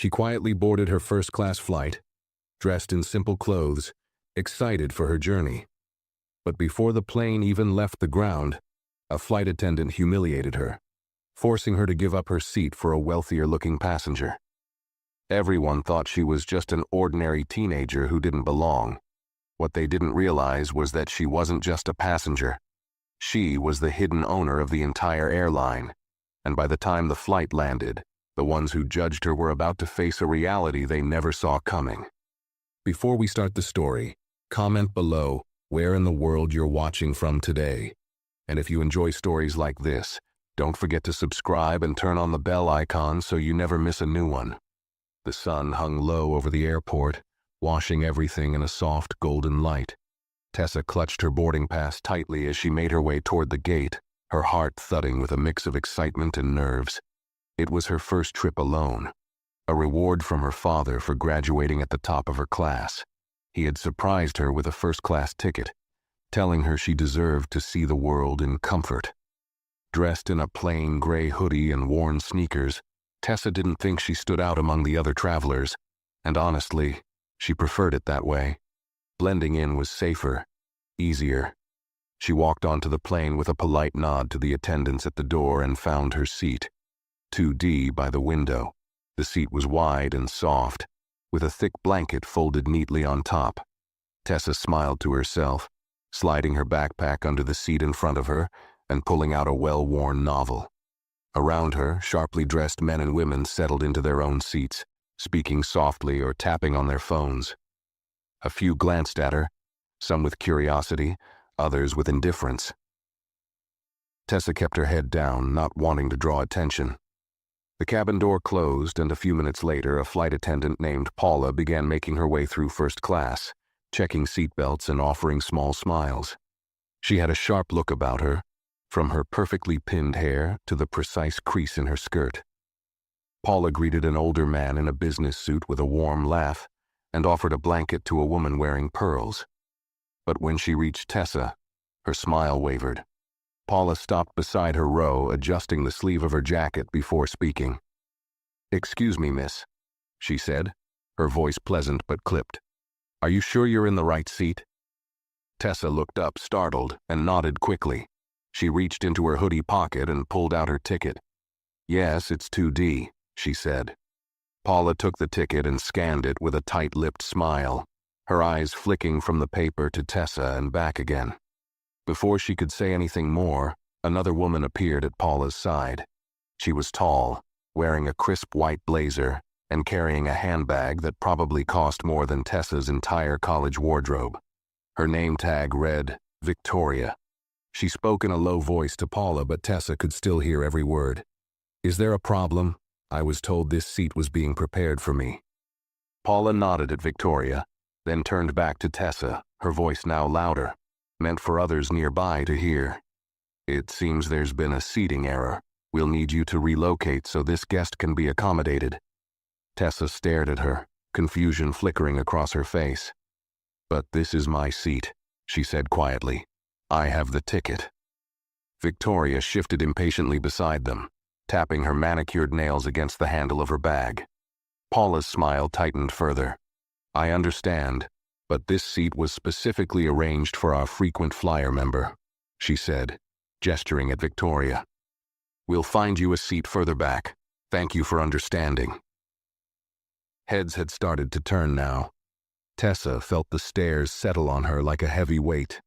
She quietly boarded her first-class flight, dressed in simple clothes, excited for her journey. But before the plane even left the ground, a flight attendant humiliated her, forcing her to give up her seat for a wealthier-looking passenger. Everyone thought she was just an ordinary teenager who didn't belong. What they didn't realize was that she wasn't just a passenger. She was the hidden owner of the entire airline, and by the time the flight landed, the ones who judged her were about to face a reality they never saw coming. Before we start the story, comment below where in the world you're watching from today. And if you enjoy stories like this, don't forget to subscribe and turn on the bell icon so you never miss a new one. The sun hung low over the airport, washing everything in a soft golden light. Tessa clutched her boarding pass tightly as she made her way toward the gate, her heart thudding with a mix of excitement and nerves. It was her first trip alone, a reward from her father for graduating at the top of her class. He had surprised her with a first-class ticket, telling her she deserved to see the world in comfort. Dressed in a plain gray hoodie and worn sneakers, Tessa didn't think she stood out among the other travelers, and honestly, she preferred it that way. Blending in was safer, easier. She walked onto the plane with a polite nod to the attendants at the door and found her seat. 2D by the window. The seat was wide and soft, with a thick blanket folded neatly on top. Tessa smiled to herself, sliding her backpack under the seat in front of her and pulling out a well-worn novel. Around her, sharply dressed men and women settled into their own seats, speaking softly or tapping on their phones. A few glanced at her, some with curiosity, others with indifference. Tessa kept her head down, not wanting to draw attention. The cabin door closed, and a few minutes later, a flight attendant named Paula began making her way through first class, checking seatbelts and offering small smiles. She had a sharp look about her, from her perfectly pinned hair to the precise crease in her skirt. Paula greeted an older man in a business suit with a warm laugh and offered a blanket to a woman wearing pearls. But when she reached Tessa, her smile wavered. Paula stopped beside her row, adjusting the sleeve of her jacket before speaking. "Excuse me, miss," she said, her voice pleasant but clipped. "Are you sure you're in the right seat?" Tessa looked up, startled, and nodded quickly. She reached into her hoodie pocket and pulled out her ticket. "Yes, it's 2D, she said. Paula took the ticket and scanned it with a tight-lipped smile, her eyes flicking from the paper to Tessa and back again. Before she could say anything more, another woman appeared at Paula's side. She was tall, wearing a crisp white blazer and carrying a handbag that probably cost more than Tessa's entire college wardrobe. Her name tag read, Victoria. She spoke in a low voice to Paula, but Tessa could still hear every word. "Is there a problem? I was told this seat was being prepared for me." Paula nodded at Victoria, then turned back to Tessa, her voice now louder, meant for others nearby to hear. "It seems there's been a seating error. We'll need you to relocate so this guest can be accommodated." Tessa stared at her, confusion flickering across her face. "But this is my seat," she said quietly. "I have the ticket." Victoria shifted impatiently beside them, tapping her manicured nails against the handle of her bag. Paula's smile tightened further. "I understand, but this seat was specifically arranged for our frequent flyer member," she said, gesturing at Victoria. "We'll find you a seat further back. Thank you for understanding." Heads had started to turn now. Tessa felt the stares settle on her like a heavy weight.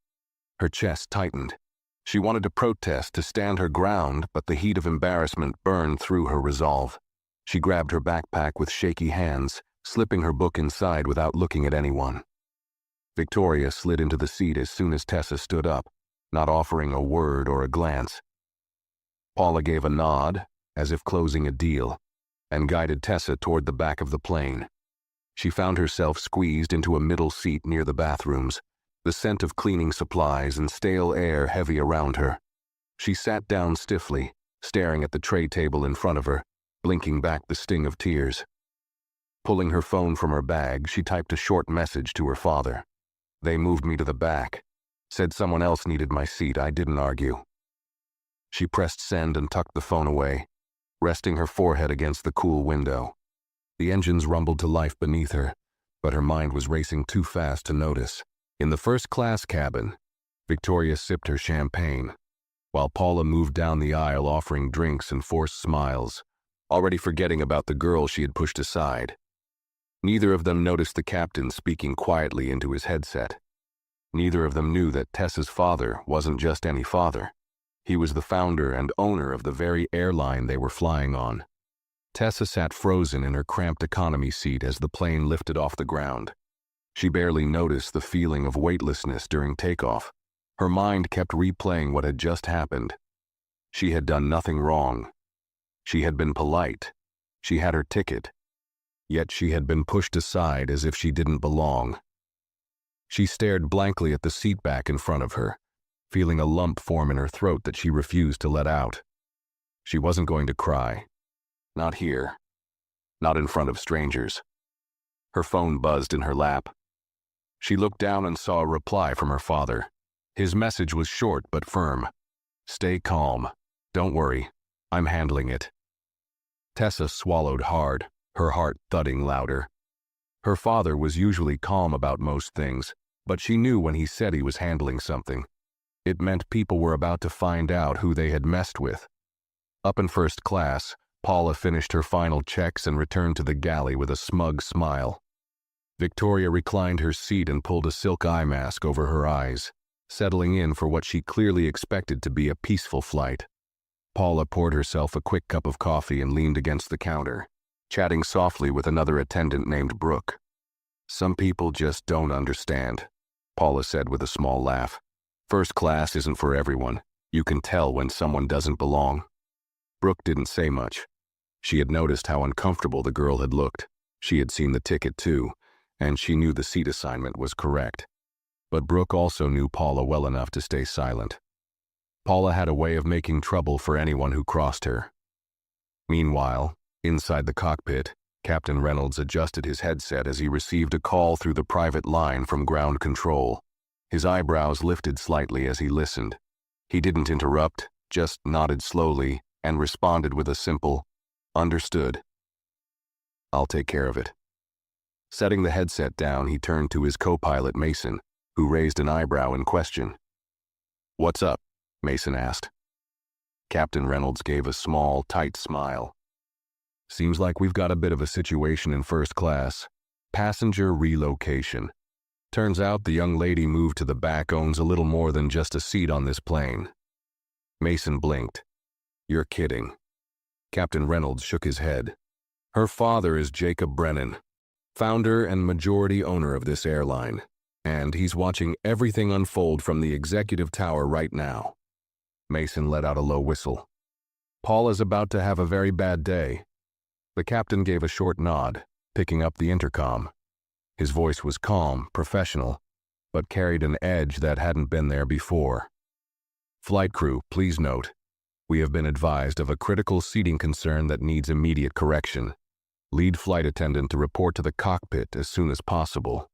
Her chest tightened. She wanted to protest, to stand her ground, but the heat of embarrassment burned through her resolve. She grabbed her backpack with shaky hands, slipping her book inside without looking at anyone. Victoria slid into the seat as soon as Tessa stood up, not offering a word or a glance. Paula gave a nod, as if closing a deal, and guided Tessa toward the back of the plane. She found herself squeezed into a middle seat near the bathrooms, the scent of cleaning supplies and stale air heavy around her. She sat down stiffly, staring at the tray table in front of her, blinking back the sting of tears. Pulling her phone from her bag, she typed a short message to her father. "They moved me to the back. Said someone else needed my seat. I didn't argue." She pressed send and tucked the phone away, resting her forehead against the cool window. The engines rumbled to life beneath her, but her mind was racing too fast to notice. In the first-class cabin, Victoria sipped her champagne, while Paula moved down the aisle offering drinks and forced smiles, already forgetting about the girl she had pushed aside. Neither of them noticed the captain speaking quietly into his headset. Neither of them knew that Tessa's father wasn't just any father. He was the founder and owner of the very airline they were flying on. Tessa sat frozen in her cramped economy seat as the plane lifted off the ground. She barely noticed the feeling of weightlessness during takeoff. Her mind kept replaying what had just happened. She had done nothing wrong. She had been polite. She had her ticket. Yet she had been pushed aside as if she didn't belong. She stared blankly at the seat back in front of her, feeling a lump form in her throat that she refused to let out. She wasn't going to cry. Not here. Not in front of strangers. Her phone buzzed in her lap. She looked down and saw a reply from her father. His message was short but firm. "Stay calm. Don't worry. I'm handling it." Tessa swallowed hard, her heart thudding louder. Her father was usually calm about most things, but she knew when he said he was handling something. It meant people were about to find out who they had messed with. Up in first class, Paula finished her final checks and returned to the galley with a smug smile. Victoria reclined her seat and pulled a silk eye mask over her eyes, settling in for what she clearly expected to be a peaceful flight. Paula poured herself a quick cup of coffee and leaned against the counter, chatting softly with another attendant named Brooke. "Some people just don't understand," Paula said with a small laugh. "First class isn't for everyone. You can tell when someone doesn't belong." Brooke didn't say much. She had noticed how uncomfortable the girl had looked. She had seen the ticket too, and she knew the seat assignment was correct. But Brooke also knew Paula well enough to stay silent. Paula had a way of making trouble for anyone who crossed her. Meanwhile, inside the cockpit, Captain Reynolds adjusted his headset as he received a call through the private line from ground control. His eyebrows lifted slightly as he listened. He didn't interrupt, just nodded slowly and responded with a simple, "Understood. I'll take care of it." Setting the headset down, he turned to his co-pilot Mason, who raised an eyebrow in question. "What's up?" Mason asked. Captain Reynolds gave a small, tight smile. "Seems like we've got a bit of a situation in first class. Passenger relocation. Turns out the young lady moved to the back owns a little more than just a seat on this plane." Mason blinked. "You're kidding." Captain Reynolds shook his head. "Her father is Jacob Brennan, founder and majority owner of this airline, and he's watching everything unfold from the executive tower right now." Mason let out a low whistle. "Paula's about to have a very bad day." The captain gave a short nod, picking up the intercom. His voice was calm, professional, but carried an edge that hadn't been there before. "Flight crew, please note, we have been advised of a critical seating concern that needs immediate correction. Lead flight attendant to report to the cockpit as soon as possible."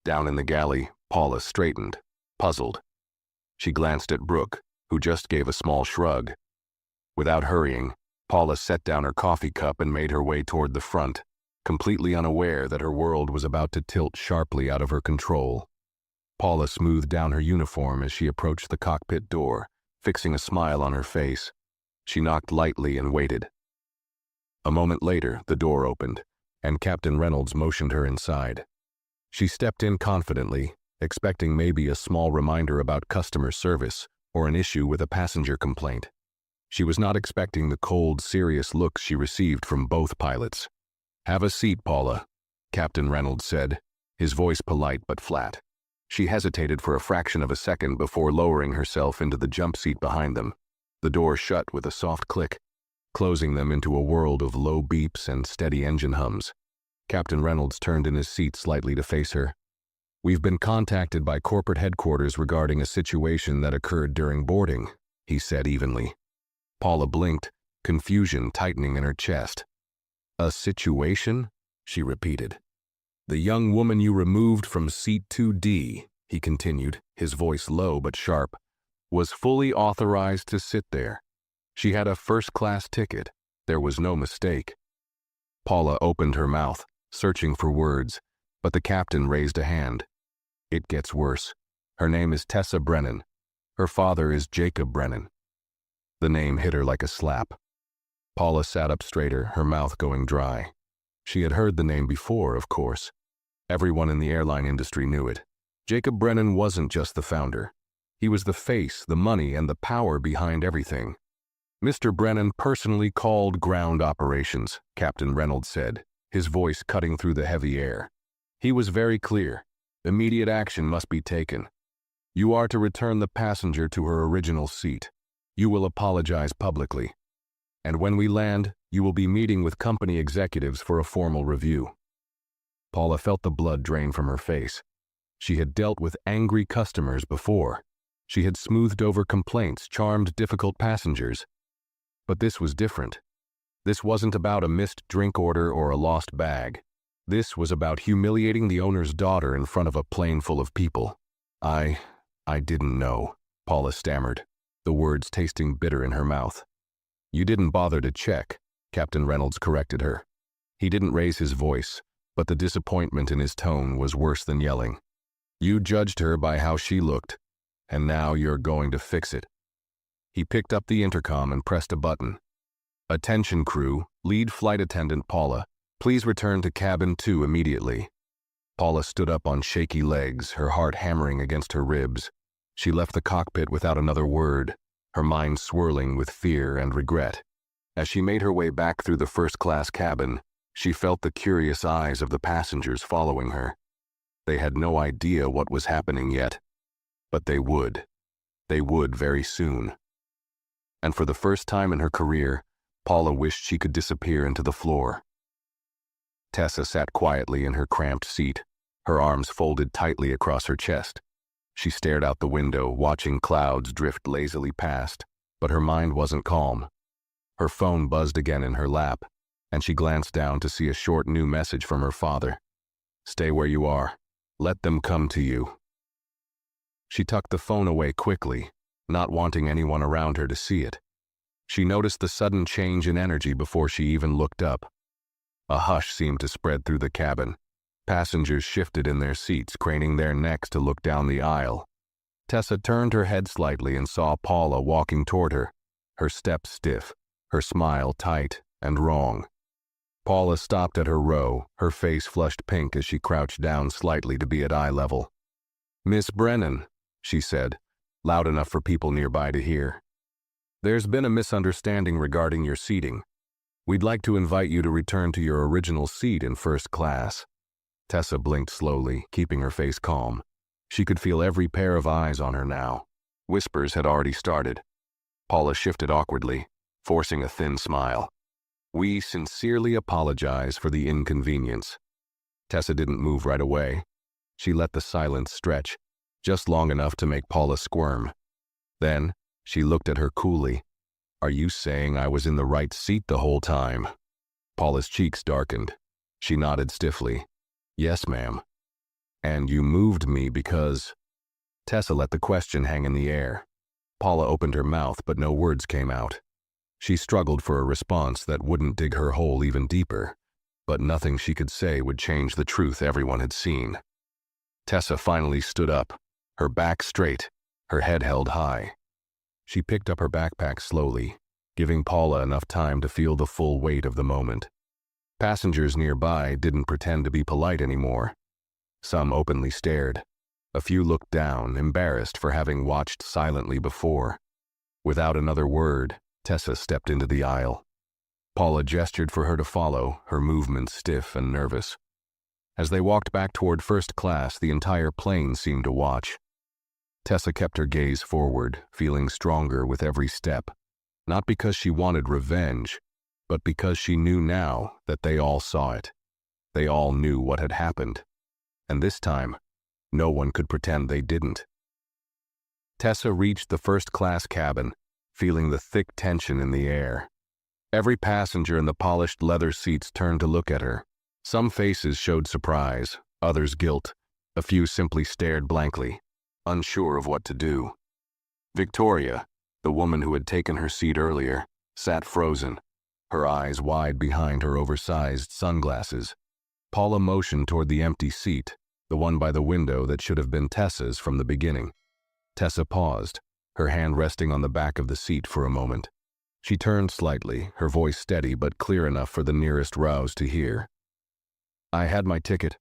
Down in the galley, Paula straightened, puzzled. She glanced at Brooke, who just gave a small shrug. Without hurrying, Paula set down her coffee cup and made her way toward the front, completely unaware that her world was about to tilt sharply out of her control. Paula smoothed down her uniform as she approached the cockpit door, fixing a smile on her face. She knocked lightly and waited. A moment later, the door opened, and Captain Reynolds motioned her inside. She stepped in confidently, expecting maybe a small reminder about customer service or an issue with a passenger complaint. She was not expecting the cold, serious looks she received from both pilots. "Have a seat, Paula," Captain Reynolds said, his voice polite but flat. She hesitated for a fraction of a second before lowering herself into the jump seat behind them. The door shut with a soft click, closing them into a world of low beeps and steady engine hums. Captain Reynolds turned in his seat slightly to face her. "We've been contacted by corporate headquarters regarding a situation that occurred during boarding," he said evenly. Paula blinked, confusion tightening in her chest. "A situation?" she repeated. "The young woman you removed from seat 2D," he continued, his voice low but sharp, "was fully authorized to sit there. She had a first-class ticket. There was no mistake." Paula opened her mouth, searching for words, but the captain raised a hand. It gets worse. Her name is Tessa Brennan. Her father is Jacob Brennan. The name hit her like a slap. Paula sat up straighter, her mouth going dry. She had heard the name before, of course. Everyone in the airline industry knew it. Jacob Brennan wasn't just the founder. He was the face, the money, and the power behind everything. Mr. Brennan personally called ground operations, Captain Reynolds said, his voice cutting through the heavy air. He was very clear. Immediate action must be taken. You are to return the passenger to her original seat. You will apologize publicly. And when we land, you will be meeting with company executives for a formal review. Paula felt the blood drain from her face. She had dealt with angry customers before. She had smoothed over complaints, charmed difficult passengers. But this was different. This wasn't about a missed drink order or a lost bag. This was about humiliating the owner's daughter in front of a plane full of people. I didn't know, Paula stammered, the words tasting bitter in her mouth. You didn't bother to check, Captain Reynolds corrected her. He didn't raise his voice, but the disappointment in his tone was worse than yelling. You judged her by how she looked, and now you're going to fix it. He picked up the intercom and pressed a button. Attention crew, lead flight attendant Paula, please return to cabin 2 immediately. Paula stood up on shaky legs, her heart hammering against her ribs. She left the cockpit without another word, her mind swirling with fear and regret. As she made her way back through the first-class cabin, she felt the curious eyes of the passengers following her. They had no idea what was happening yet, but they would. They would very soon. And for the first time in her career, Paula wished she could disappear into the floor. Tessa sat quietly in her cramped seat, her arms folded tightly across her chest. She stared out the window, watching clouds drift lazily past, but her mind wasn't calm. Her phone buzzed again in her lap, and she glanced down to see a short new message from her father. Stay where you are. Let them come to you. She tucked the phone away quickly, not wanting anyone around her to see it. She noticed the sudden change in energy before she even looked up. A hush seemed to spread through the cabin. Passengers shifted in their seats, craning their necks to look down the aisle. Tessa turned her head slightly and saw Paula walking toward her, her step stiff, her smile tight and wrong. Paula stopped at her row, her face flushed pink as she crouched down slightly to be at eye level. Miss Brennan, she said, loud enough for people nearby to hear. There's been a misunderstanding regarding your seating. We'd like to invite you to return to your original seat in first class. Tessa blinked slowly, keeping her face calm. She could feel every pair of eyes on her now. Whispers had already started. Paula shifted awkwardly, forcing a thin smile. We sincerely apologize for the inconvenience. Tessa didn't move right away. She let the silence stretch, just long enough to make Paula squirm. Then, she looked at her coolly. Are you saying I was in the right seat the whole time? Paula's cheeks darkened. She nodded stiffly. Yes, ma'am. And you moved me because... Tessa let the question hang in the air. Paula opened her mouth, but no words came out. She struggled for a response that wouldn't dig her hole even deeper, but nothing she could say would change the truth everyone had seen. Tessa finally stood up, her back straight, her head held high. She picked up her backpack slowly, giving Paula enough time to feel the full weight of the moment. Passengers nearby didn't pretend to be polite anymore. Some openly stared. A few looked down, embarrassed for having watched silently before. Without another word, Tessa stepped into the aisle. Paula gestured for her to follow, her movements stiff and nervous. As they walked back toward first class, the entire plane seemed to watch. Tessa kept her gaze forward, feeling stronger with every step, not because she wanted revenge, but because she knew now that they all saw it. They all knew what had happened. And this time, no one could pretend they didn't. Tessa reached the first-class cabin, feeling the thick tension in the air. Every passenger in the polished leather seats turned to look at her. Some faces showed surprise, others guilt. A few simply stared blankly, unsure of what to do. Victoria, the woman who had taken her seat earlier, sat frozen, her eyes wide behind her oversized sunglasses. Paula motioned toward the empty seat, the one by the window that should have been Tessa's from the beginning. Tessa paused, her hand resting on the back of the seat for a moment. She turned slightly, her voice steady but clear enough for the nearest rouse to hear. "I had my ticket.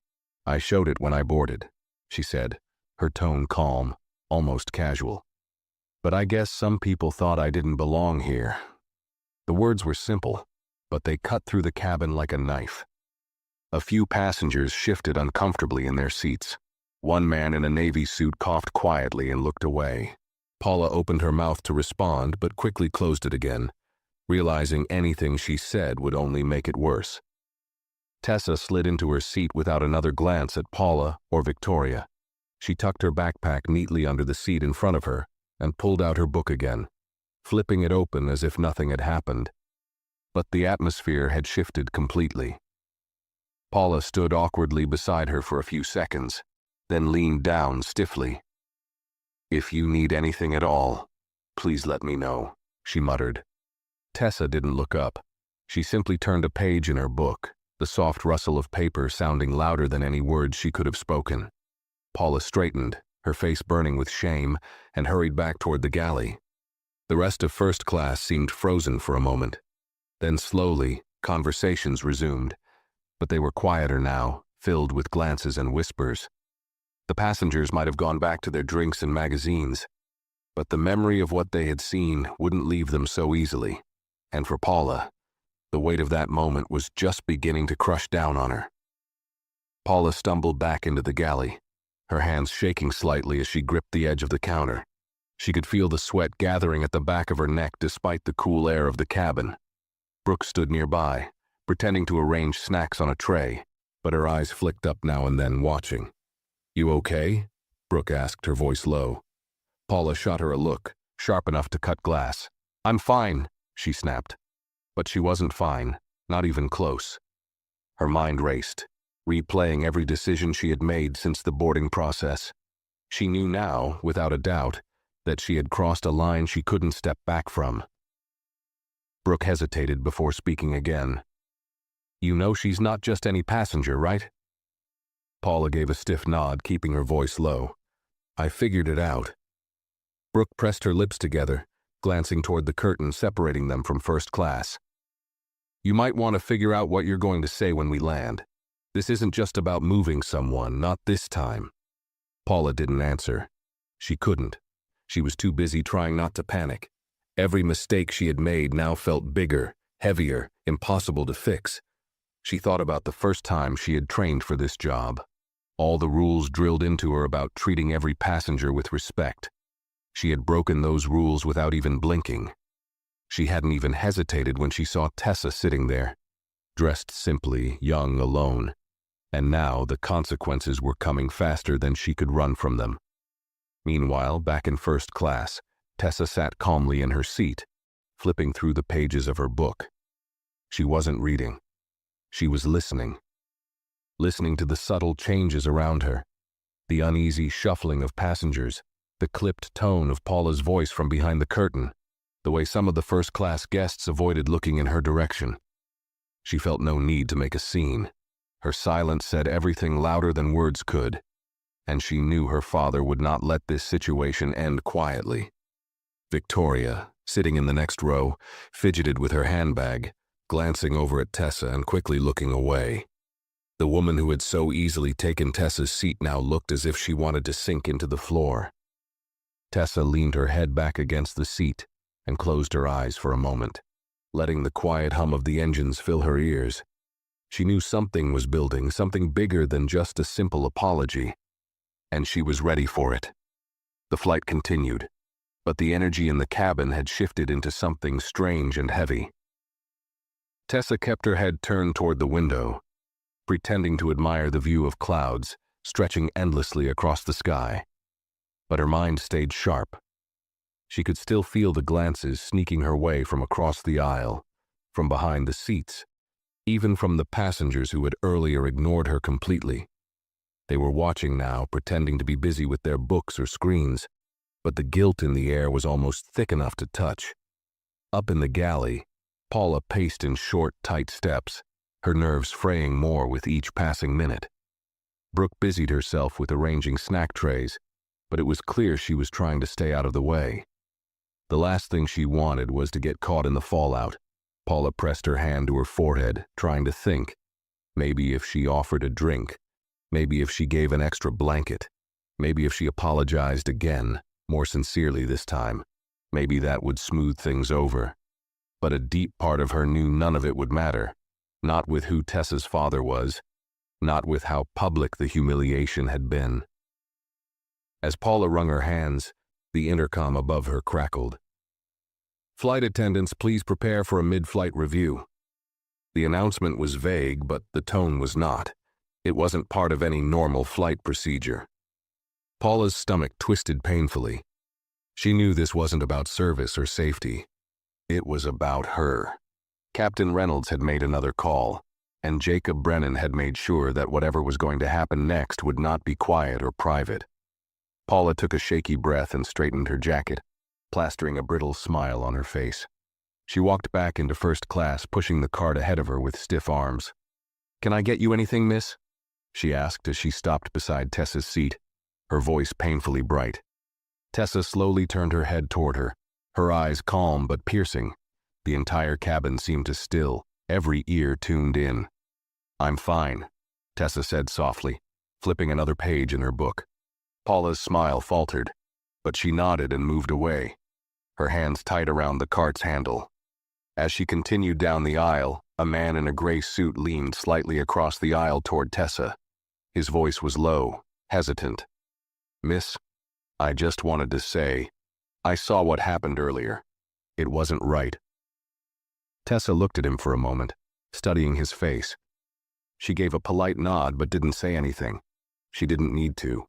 I showed it when I boarded," she said, her tone calm, almost casual. "But I guess some people thought I didn't belong here." The words were simple, but they cut through the cabin like a knife. A few passengers shifted uncomfortably in their seats. One man in a navy suit coughed quietly and looked away. Paula opened her mouth to respond, but quickly closed it again, realizing anything she said would only make it worse. Tessa slid into her seat without another glance at Paula or Victoria. She tucked her backpack neatly under the seat in front of her and pulled out her book again, flipping it open as if nothing had happened. But the atmosphere had shifted completely. Paula stood awkwardly beside her for a few seconds, then leaned down stiffly. "If you need anything at all, please let me know," she muttered. Tessa didn't look up. She simply turned a page in her book, the soft rustle of paper sounding louder than any words she could have spoken. Paula straightened, her face burning with shame, and hurried back toward the galley. The rest of first class seemed frozen for a moment. Then slowly, conversations resumed, but they were quieter now, filled with glances and whispers. The passengers might have gone back to their drinks and magazines, but the memory of what they had seen wouldn't leave them so easily. And for Paula, the weight of that moment was just beginning to crush down on her. Paula stumbled back into the galley, her hands shaking slightly as she gripped the edge of the counter. She could feel the sweat gathering at the back of her neck despite the cool air of the cabin. Brooke stood nearby, pretending to arrange snacks on a tray, but her eyes flicked up now and then, watching. "You okay?" Brooke asked, her voice low. Paula shot her a look, sharp enough to cut glass. "I'm fine," she snapped. But she wasn't fine, not even close. Her mind raced, replaying every decision she had made since the boarding process. She knew now, without a doubt, that she had crossed a line she couldn't step back from. Brooke hesitated before speaking again. "You know she's not just any passenger, right?" Paula gave a stiff nod, keeping her voice low. "I figured it out." Brooke pressed her lips together, glancing toward the curtain separating them from first class. "You might want to figure out what you're going to say when we land. This isn't just about moving someone, not this time." Paula didn't answer. She couldn't. She was too busy trying not to panic. Every mistake she had made now felt bigger, heavier, impossible to fix. She thought about the first time she had trained for this job. All the rules drilled into her about treating every passenger with respect. She had broken those rules without even blinking. She hadn't even hesitated when she saw Tessa sitting there, dressed simply, young, alone. And now the consequences were coming faster than she could run from them. Meanwhile, back in first class, Tessa sat calmly in her seat, flipping through the pages of her book. She wasn't reading. She was listening. Listening to the subtle changes around her, the uneasy shuffling of passengers, the clipped tone of Paula's voice from behind the curtain, the way some of the first-class guests avoided looking in her direction. She felt no need to make a scene. Her silence said everything louder than words could, and she knew her father would not let this situation end quietly. Victoria, sitting in the next row, fidgeted with her handbag, glancing over at Tessa and quickly looking away. The woman who had so easily taken Tessa's seat now looked as if she wanted to sink into the floor. Tessa leaned her head back against the seat and closed her eyes for a moment, letting the quiet hum of the engines fill her ears. She knew something was building, something bigger than just a simple apology, and she was ready for it. The flight continued, but the energy in the cabin had shifted into something strange and heavy. Tessa kept her head turned toward the window, pretending to admire the view of clouds stretching endlessly across the sky. But her mind stayed sharp. She could still feel the glances sneaking her way from across the aisle, from behind the seats, even from the passengers who had earlier ignored her completely. They were watching now, pretending to be busy with their books or screens, but the guilt in the air was almost thick enough to touch. Up in the galley, Paula paced in short, tight steps, her nerves fraying more with each passing minute. Brooke busied herself with arranging snack trays, but it was clear she was trying to stay out of the way. The last thing she wanted was to get caught in the fallout. Paula pressed her hand to her forehead, trying to think. Maybe if she offered a drink, maybe if she gave an extra blanket, maybe if she apologized again, more sincerely this time, maybe that would smooth things over. But a deep part of her knew none of it would matter, not with who Tessa's father was, not with how public the humiliation had been. As Paula wrung her hands, the intercom above her crackled. "Flight attendants, please prepare for a mid-flight review." The announcement was vague, but the tone was not. It wasn't part of any normal flight procedure. Paula's stomach twisted painfully. She knew this wasn't about service or safety. It was about her. Captain Reynolds had made another call, and Jacob Brennan had made sure that whatever was going to happen next would not be quiet or private. Paula took a shaky breath and straightened her jacket, plastering a brittle smile on her face. She walked back into first class, pushing the cart ahead of her with stiff arms. "Can I get you anything, miss?" she asked as she stopped beside Tessa's seat, her voice painfully bright. Tessa slowly turned her head toward her, her eyes calm but piercing. The entire cabin seemed to still, every ear tuned in. "I'm fine," Tessa said softly, flipping another page in her book. Paula's smile faltered, but she nodded and moved away, her hands tight around the cart's handle. As she continued down the aisle, a man in a gray suit leaned slightly across the aisle toward Tessa. His voice was low, hesitant. "Miss, I just wanted to say, I saw what happened earlier. It wasn't right." Tessa looked at him for a moment, studying his face. She gave a polite nod but didn't say anything. She didn't need to.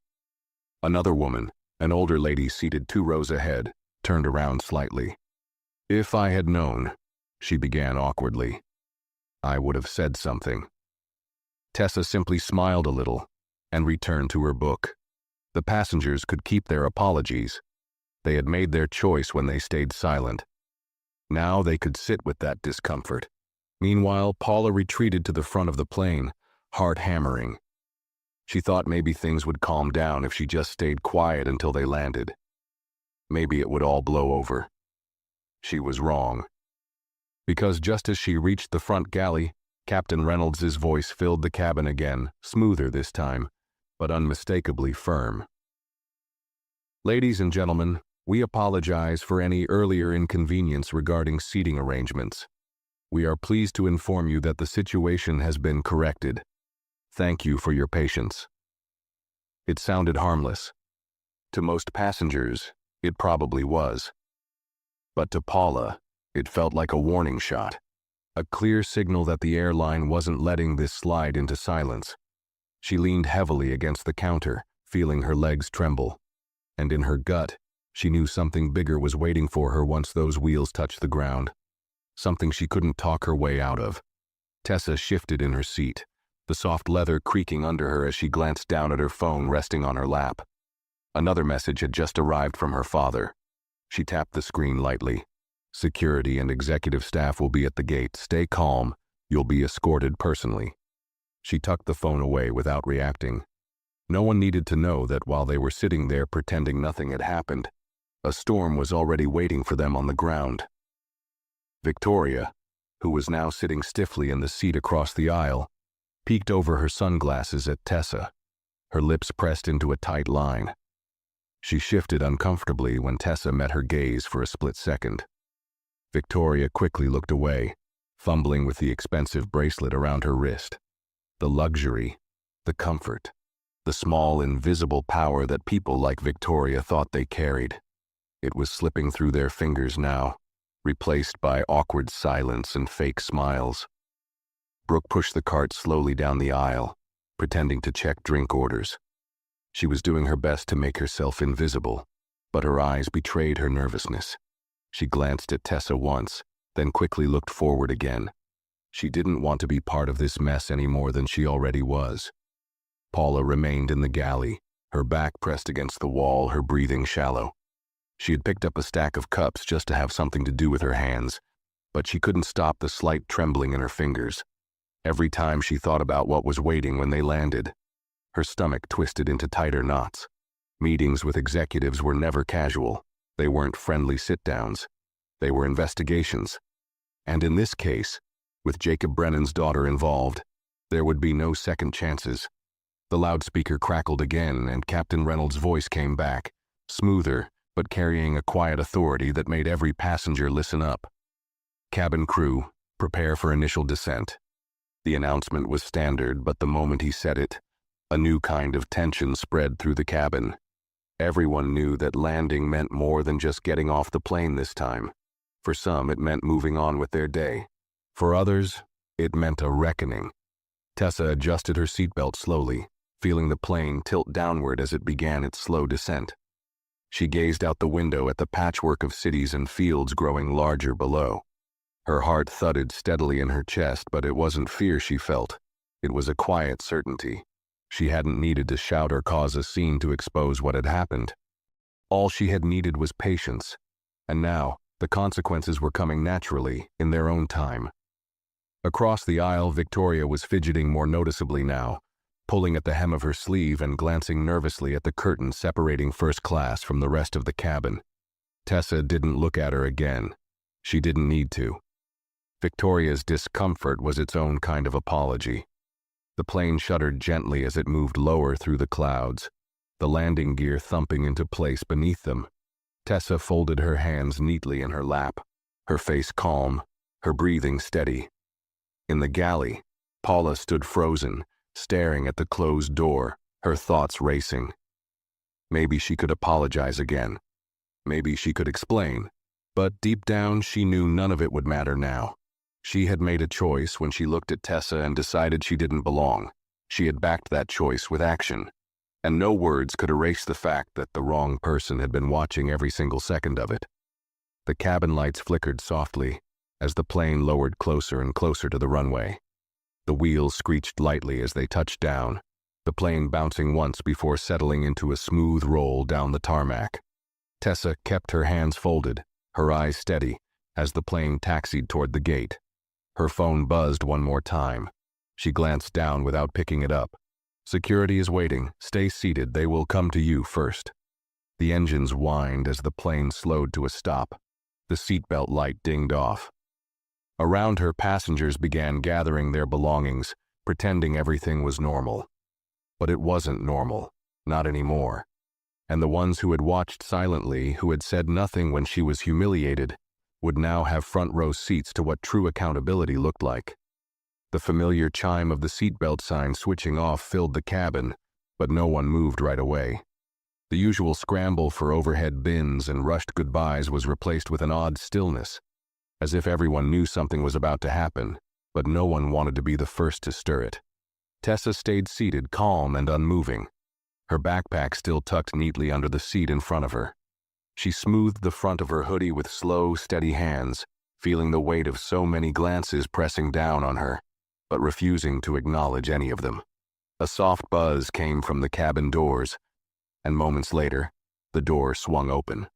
Another woman, an older lady seated 2 rows ahead, turned around slightly. "If I had known," she began awkwardly, "I would have said something." Tessa simply smiled a little and returned to her book. The passengers could keep their apologies. They had made their choice when they stayed silent. Now they could sit with that discomfort. Meanwhile, Paula retreated to the front of the plane, heart hammering. She thought maybe things would calm down if she just stayed quiet until they landed. Maybe it would all blow over. She was wrong. Because just as she reached the front galley, Captain Reynolds' voice filled the cabin again, smoother this time, but unmistakably firm. "Ladies and gentlemen, we apologize for any earlier inconvenience regarding seating arrangements. We are pleased to inform you that the situation has been corrected. Thank you for your patience." It sounded harmless. To most passengers, it probably was. But to Paula, it felt like a warning shot, a clear signal that the airline wasn't letting this slide into silence. She leaned heavily against the counter, feeling her legs tremble. And in her gut, she knew something bigger was waiting for her once those wheels touched the ground. Something she couldn't talk her way out of. Tessa shifted in her seat, the soft leather creaking under her as she glanced down at her phone resting on her lap. Another message had just arrived from her father. She tapped the screen lightly. "Security and executive staff will be at the gate. Stay calm. You'll be escorted personally." She tucked the phone away without reacting. No one needed to know that while they were sitting there pretending nothing had happened, a storm was already waiting for them on the ground. Victoria, who was now sitting stiffly in the seat across the aisle, peeked over her sunglasses at Tessa, her lips pressed into a tight line. She shifted uncomfortably when Tessa met her gaze for a split second. Victoria quickly looked away, fumbling with the expensive bracelet around her wrist. The luxury, the comfort, the small invisible power that people like Victoria thought they carried. It was slipping through their fingers now, replaced by awkward silence and fake smiles. Brooke pushed the cart slowly down the aisle, pretending to check drink orders. She was doing her best to make herself invisible, but her eyes betrayed her nervousness. She glanced at Tessa once, then quickly looked forward again. She didn't want to be part of this mess any more than she already was. Paula remained in the galley, her back pressed against the wall, her breathing shallow. She had picked up a stack of cups just to have something to do with her hands, but she couldn't stop the slight trembling in her fingers. Every time she thought about what was waiting when they landed, her stomach twisted into tighter knots. Meetings with executives were never casual. They weren't friendly sit-downs. They were investigations. And in this case, with Jacob Brennan's daughter involved, there would be no second chances. The loudspeaker crackled again, and Captain Reynolds' voice came back, smoother, but carrying a quiet authority that made every passenger listen up. Cabin crew, prepare for initial descent. The announcement was standard, but the moment he said it, a new kind of tension spread through the cabin. Everyone knew that landing meant more than just getting off the plane this time. For some, it meant moving on with their day. For others, it meant a reckoning. Tessa adjusted her seatbelt slowly, feeling the plane tilt downward as it began its slow descent. She gazed out the window at the patchwork of cities and fields growing larger below. Her heart thudded steadily in her chest, but it wasn't fear she felt. It was a quiet certainty. She hadn't needed to shout or cause a scene to expose what had happened. All she had needed was patience, and now the consequences were coming naturally, in their own time. Across the aisle, Victoria was fidgeting more noticeably now, pulling at the hem of her sleeve and glancing nervously at the curtain separating first class from the rest of the cabin. Tessa didn't look at her again. She didn't need to. Victoria's discomfort was its own kind of apology. The plane shuddered gently as it moved lower through the clouds, the landing gear thumping into place beneath them. Tessa folded her hands neatly in her lap, her face calm, her breathing steady. In the galley, Paula stood frozen, staring at the closed door, her thoughts racing. Maybe she could apologize again. Maybe she could explain. But deep down, she knew none of it would matter now. She had made a choice when she looked at Tessa and decided she didn't belong. She had backed that choice with action. And no words could erase the fact that the wrong person had been watching every single second of it. The cabin lights flickered softly as the plane lowered closer and closer to the runway. The wheels screeched lightly as they touched down, the plane bouncing once before settling into a smooth roll down the tarmac. Tessa kept her hands folded, her eyes steady, as the plane taxied toward the gate. Her phone buzzed one more time. She glanced down without picking it up. Security is waiting. Stay seated. They will come to you first. The engines whined as the plane slowed to a stop. The seatbelt light dinged off. Around her, passengers began gathering their belongings, pretending everything was normal. But it wasn't normal. Not anymore. And the ones who had watched silently, who had said nothing when she was humiliated, would now have front-row seats to what true accountability looked like. The familiar chime of the seatbelt sign switching off filled the cabin, but no one moved right away. The usual scramble for overhead bins and rushed goodbyes was replaced with an odd stillness, as if everyone knew something was about to happen, but no one wanted to be the first to stir it. Tessa stayed seated, calm and unmoving, her backpack still tucked neatly under the seat in front of her. She smoothed the front of her hoodie with slow, steady hands, feeling the weight of so many glances pressing down on her, but refusing to acknowledge any of them. A soft buzz came from the cabin doors, and moments later, the door swung open.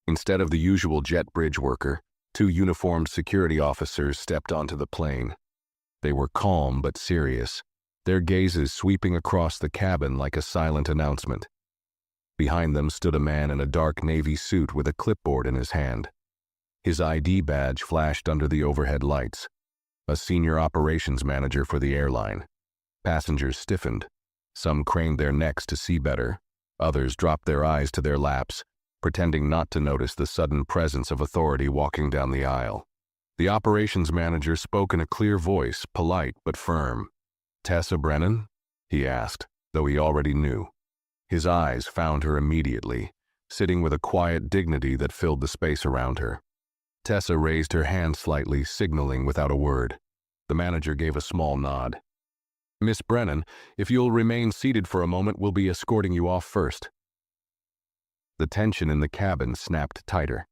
Instead of the usual jet bridge worker, 2 uniformed security officers stepped onto the plane. They were calm but serious, their gazes sweeping across the cabin like a silent announcement. Behind them stood a man in a dark navy suit with a clipboard in his hand. His ID badge flashed under the overhead lights. A senior operations manager for the airline. Passengers stiffened. Some craned their necks to see better. Others dropped their eyes to their laps, pretending not to notice the sudden presence of authority walking down the aisle. The operations manager spoke in a clear voice, polite but firm. "Tessa Brennan?" he asked, though he already knew. His eyes found her immediately, sitting with a quiet dignity that filled the space around her. Tessa raised her hand slightly, signaling without a word. The manager gave a small nod. "Miss Brennan, if you'll remain seated for a moment, we'll be escorting you off first." The tension in the cabin snapped tighter.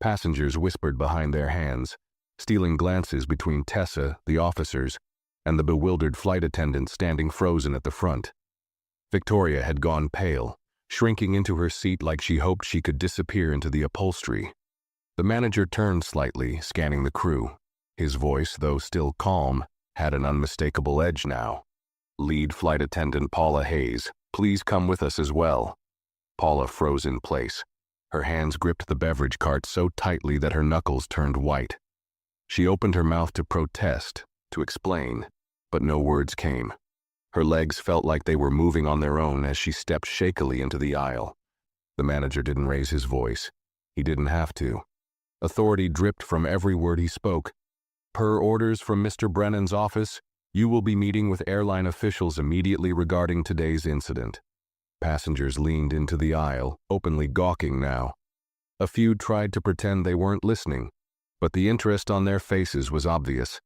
Passengers whispered behind their hands, stealing glances between Tessa, the officers, and the bewildered flight attendant standing frozen at the front. Victoria had gone pale, shrinking into her seat like she hoped she could disappear into the upholstery. The manager turned slightly, scanning the crew. His voice, though still calm, had an unmistakable edge now. "Lead flight attendant Paula Hayes, please come with us as well." Paula froze in place. Her hands gripped the beverage cart so tightly that her knuckles turned white. She opened her mouth to protest, to explain, but no words came. Her legs felt like they were moving on their own as she stepped shakily into the aisle. The manager didn't raise his voice. He didn't have to. Authority dripped from every word he spoke. "Per orders from Mr. Brennan's office, you will be meeting with airline officials immediately regarding today's incident." Passengers leaned into the aisle, openly gawking now. A few tried to pretend they weren't listening, but the interest on their faces was obvious.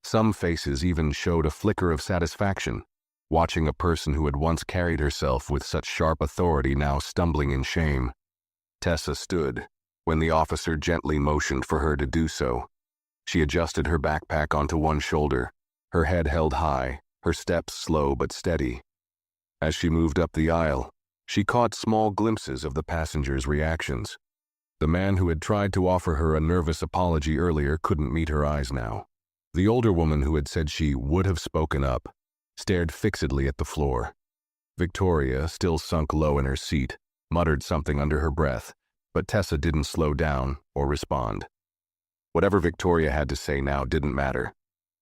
Some faces even showed a flicker of satisfaction, watching a person who had once carried herself with such sharp authority now stumbling in shame. Tessa stood, when the officer gently motioned for her to do so. She adjusted her backpack onto one shoulder, her head held high, her steps slow but steady. As she moved up the aisle, she caught small glimpses of the passengers' reactions. The man who had tried to offer her a nervous apology earlier couldn't meet her eyes now. The older woman who had said she would have spoken up stared fixedly at the floor. Victoria, still sunk low in her seat, muttered something under her breath, but Tessa didn't slow down or respond. Whatever Victoria had to say now didn't matter.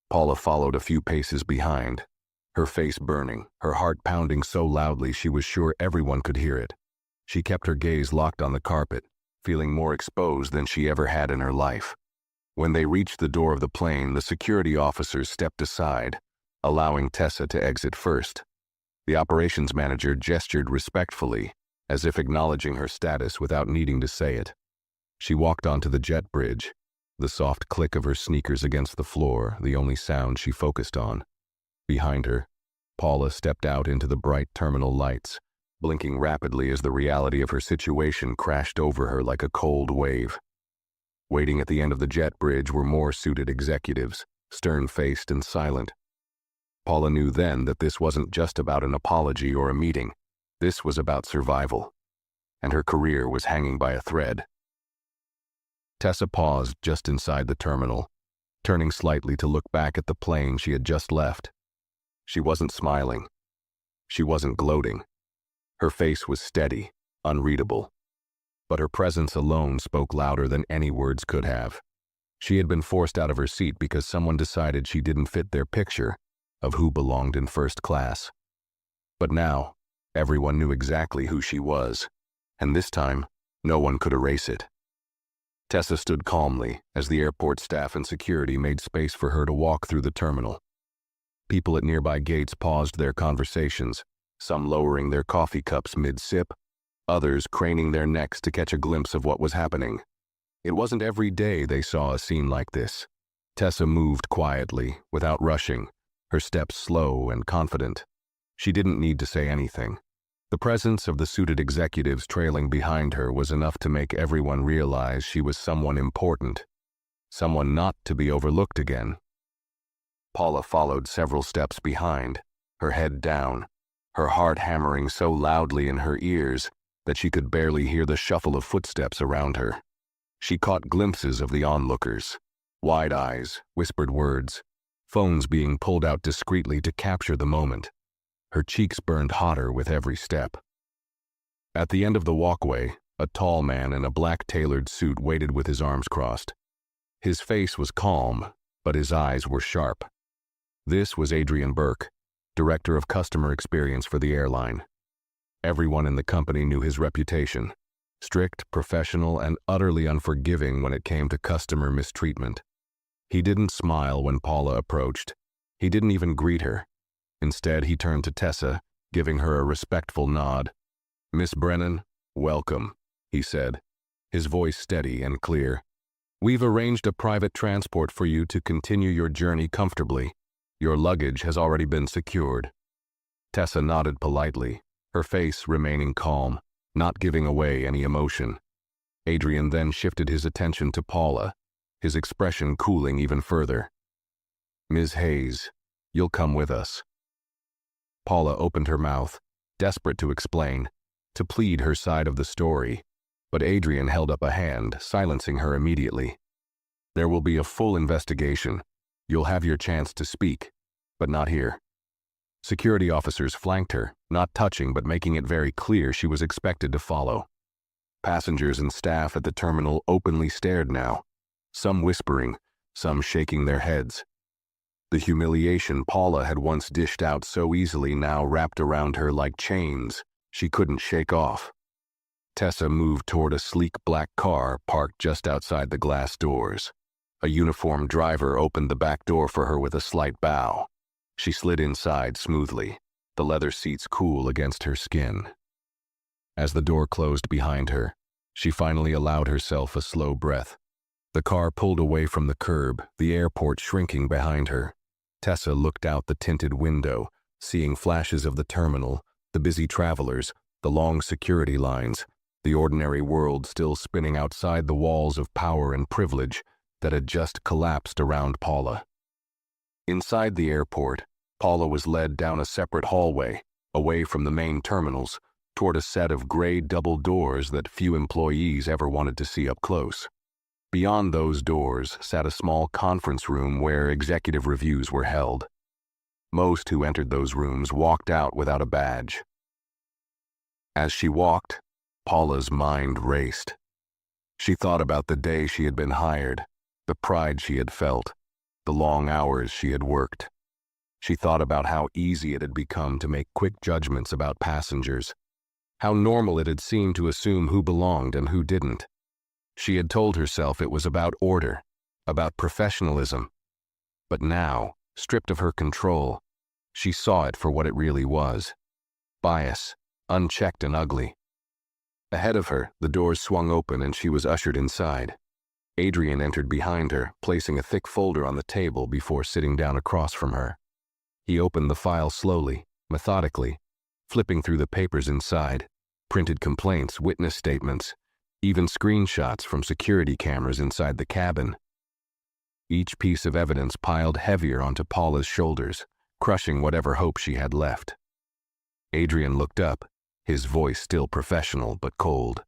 Paula followed a few paces behind, her face burning, her heart pounding so loudly she was sure everyone could hear it. She kept her gaze locked on the carpet, feeling more exposed than she ever had in her life. When they reached the door of the plane, the security officers stepped aside, allowing Tessa to exit first. The operations manager gestured respectfully, as if acknowledging her status without needing to say it. She walked onto the jet bridge, the soft click of her sneakers against the floor, the only sound she focused on. Behind her, Paula stepped out into the bright terminal lights, blinking rapidly as the reality of her situation crashed over her like a cold wave. Waiting at the end of the jet bridge were more suited executives, stern-faced and silent. Paula knew then that this wasn't just about an apology or a meeting. This was about survival, and her career was hanging by a thread. Tessa paused just inside the terminal, turning slightly to look back at the plane she had just left. She wasn't smiling. She wasn't gloating. Her face was steady, unreadable. But her presence alone spoke louder than any words could have. She had been forced out of her seat because someone decided she didn't fit their picture of who belonged in first class. But now, everyone knew exactly who she was, and this time, no one could erase it. Tessa stood calmly as the airport staff and security made space for her to walk through the terminal. People at nearby gates paused their conversations, some lowering their coffee cups mid-sip, others craning their necks to catch a glimpse of what was happening. It wasn't every day they saw a scene like this. Tessa moved quietly, without rushing, her steps slow and confident. She didn't need to say anything. The presence of the suited executives trailing behind her was enough to make everyone realize she was someone important, someone not to be overlooked again. Paula followed several steps behind, her head down, her heart hammering so loudly in her ears that she could barely hear the shuffle of footsteps around her. She caught glimpses of the onlookers, wide eyes, whispered words, phones being pulled out discreetly to capture the moment. Her cheeks burned hotter with every step. At the end of the walkway, a tall man in a black tailored suit waited with his arms crossed. His face was calm, but his eyes were sharp. This was Adrian Burke, Director of Customer Experience for the airline. Everyone in the company knew his reputation: strict, professional, and utterly unforgiving when it came to customer mistreatment. He didn't smile when Paula approached. He didn't even greet her. Instead, he turned to Tessa, giving her a respectful nod. "Miss Brennan, welcome," he said, his voice steady and clear. "We've arranged a private transport for you to continue your journey comfortably. Your luggage has already been secured." Tessa nodded politely, her face remaining calm, not giving away any emotion. Adrian then shifted his attention to Paula, his expression cooling even further. "Ms. Hayes, you'll come with us." Paula opened her mouth, desperate to explain, to plead her side of the story, but Adrian held up a hand, silencing her immediately. "There will be a full investigation. You'll have your chance to speak, but not here." Security officers flanked her, not touching but making it very clear she was expected to follow. Passengers and staff at the terminal openly stared now, some whispering, some shaking their heads. The humiliation Paula had once dished out so easily now wrapped around her like chains she couldn't shake off. Tessa moved toward a sleek black car parked just outside the glass doors. A uniformed driver opened the back door for her with a slight bow. She slid inside smoothly, the leather seats cool against her skin. As the door closed behind her, she finally allowed herself a slow breath. The car pulled away from the curb, the airport shrinking behind her. Tessa looked out the tinted window, seeing flashes of the terminal, the busy travelers, the long security lines, the ordinary world still spinning outside the walls of power and privilege that had just collapsed around Paula. Inside the airport, Paula was led down a separate hallway, away from the main terminals, toward a set of gray double doors that few employees ever wanted to see up close. Beyond those doors sat a small conference room where executive reviews were held. Most who entered those rooms walked out without a badge. As she walked, Paula's mind raced. She thought about the day she had been hired, the pride she had felt, the long hours she had worked. She thought about how easy it had become to make quick judgments about passengers, how normal it had seemed to assume who belonged and who didn't. She had told herself it was about order, about professionalism. But now, stripped of her control, she saw it for what it really was. Bias, unchecked and ugly. Ahead of her, the doors swung open and she was ushered inside. Adrian entered behind her, placing a thick folder on the table before sitting down across from her. He opened the file slowly, methodically, flipping through the papers inside, printed complaints, witness statements, even screenshots from security cameras inside the cabin. Each piece of evidence piled heavier onto Paula's shoulders, crushing whatever hope she had left. Adrian looked up, his voice still professional but cold.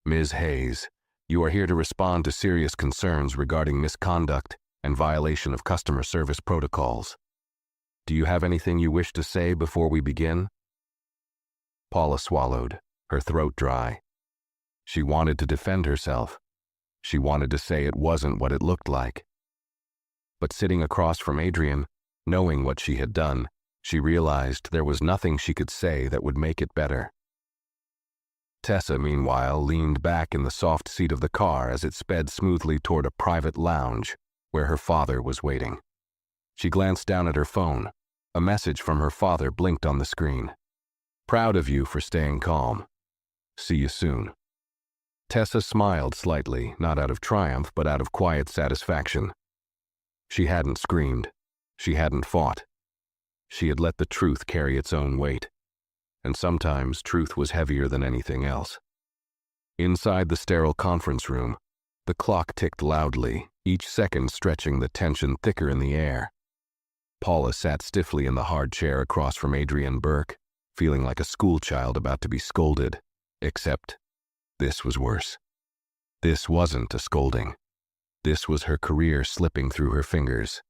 "Ms. Hayes, you are here to respond to serious concerns regarding misconduct and violation of customer service protocols. Do you have anything you wish to say before we begin?" Paula swallowed, her throat dry. She wanted to defend herself. She wanted to say it wasn't what it looked like. But sitting across from Adrian, knowing what she had done, she realized there was nothing she could say that would make it better. Tessa, meanwhile, leaned back in the soft seat of the car as it sped smoothly toward a private lounge where her father was waiting. She glanced down at her phone. A message from her father blinked on the screen. "Proud of you for staying calm. See you soon." Tessa smiled slightly, not out of triumph, but out of quiet satisfaction. She hadn't screamed. She hadn't fought. She had let the truth carry its own weight. And sometimes truth was heavier than anything else. Inside the sterile conference room, the clock ticked loudly, each second stretching the tension thicker in the air. Paula sat stiffly in the hard chair across from Adrian Burke, feeling like a schoolchild about to be scolded, except this was worse. This wasn't a scolding. This was her career slipping through her fingers.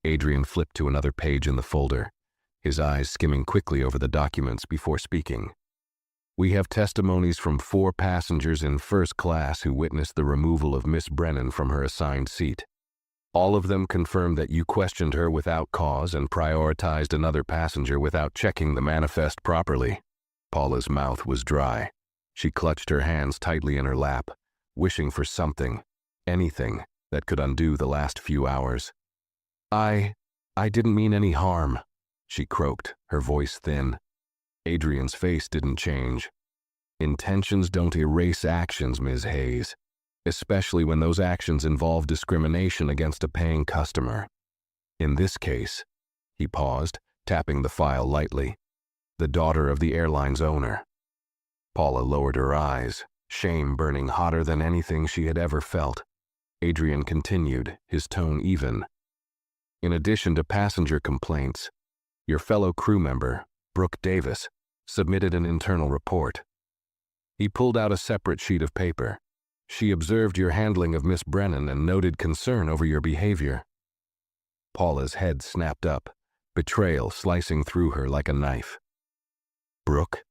Adrian flipped to another page in the folder, his eyes skimming quickly over the documents before speaking. "We have testimonies from 4 passengers in first class who witnessed the removal of Miss Brennan from her assigned seat. All of them confirmed that you questioned her without cause and prioritized another passenger without checking the manifest properly." Paula's mouth was dry. She clutched her hands tightly in her lap, wishing for something, anything, that could undo the last few hours. I didn't mean any harm," she croaked, her voice thin. Adrian's face didn't change. "Intentions don't erase actions, Ms. Hayes, especially when those actions involve discrimination against a paying customer. In this case," he paused, tapping the file lightly, "the daughter of the airline's owner." Paula lowered her eyes, shame burning hotter than anything she had ever felt. Adrian continued, his tone even. "In addition to passenger complaints, your fellow crew member, Brooke Davis, submitted an internal report. He pulled out a separate sheet of paper. She observed your handling of Miss Brennan and noted concern over your behavior. Paula's head snapped up, betrayal slicing through her like a knife. Brooke?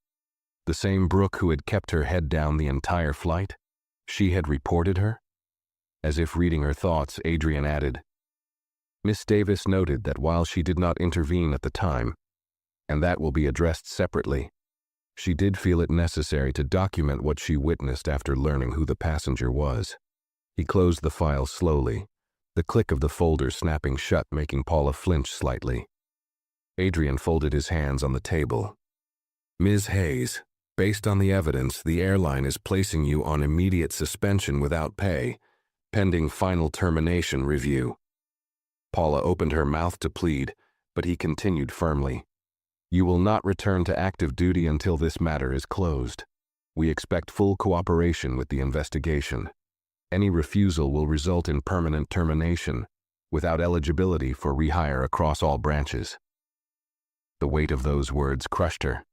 The same Brooke who had kept her head down the entire flight? She had reported her? As if reading her thoughts, Adrian added, Miss Davis noted that while she did not intervene at the time, and that will be addressed separately, she did feel it necessary to document what she witnessed after learning who the passenger was. He closed the file slowly, the click of the folder snapping shut making Paula flinch slightly. Adrian folded his hands on the table. Ms. Hayes, based on the evidence, the airline is placing you on immediate suspension without pay, pending final termination review. Paula opened her mouth to plead, but he continued firmly. You will not return to active duty until this matter is closed. We expect full cooperation with the investigation. Any refusal will result in permanent termination, without eligibility for rehire across all branches. The weight of those words crushed her.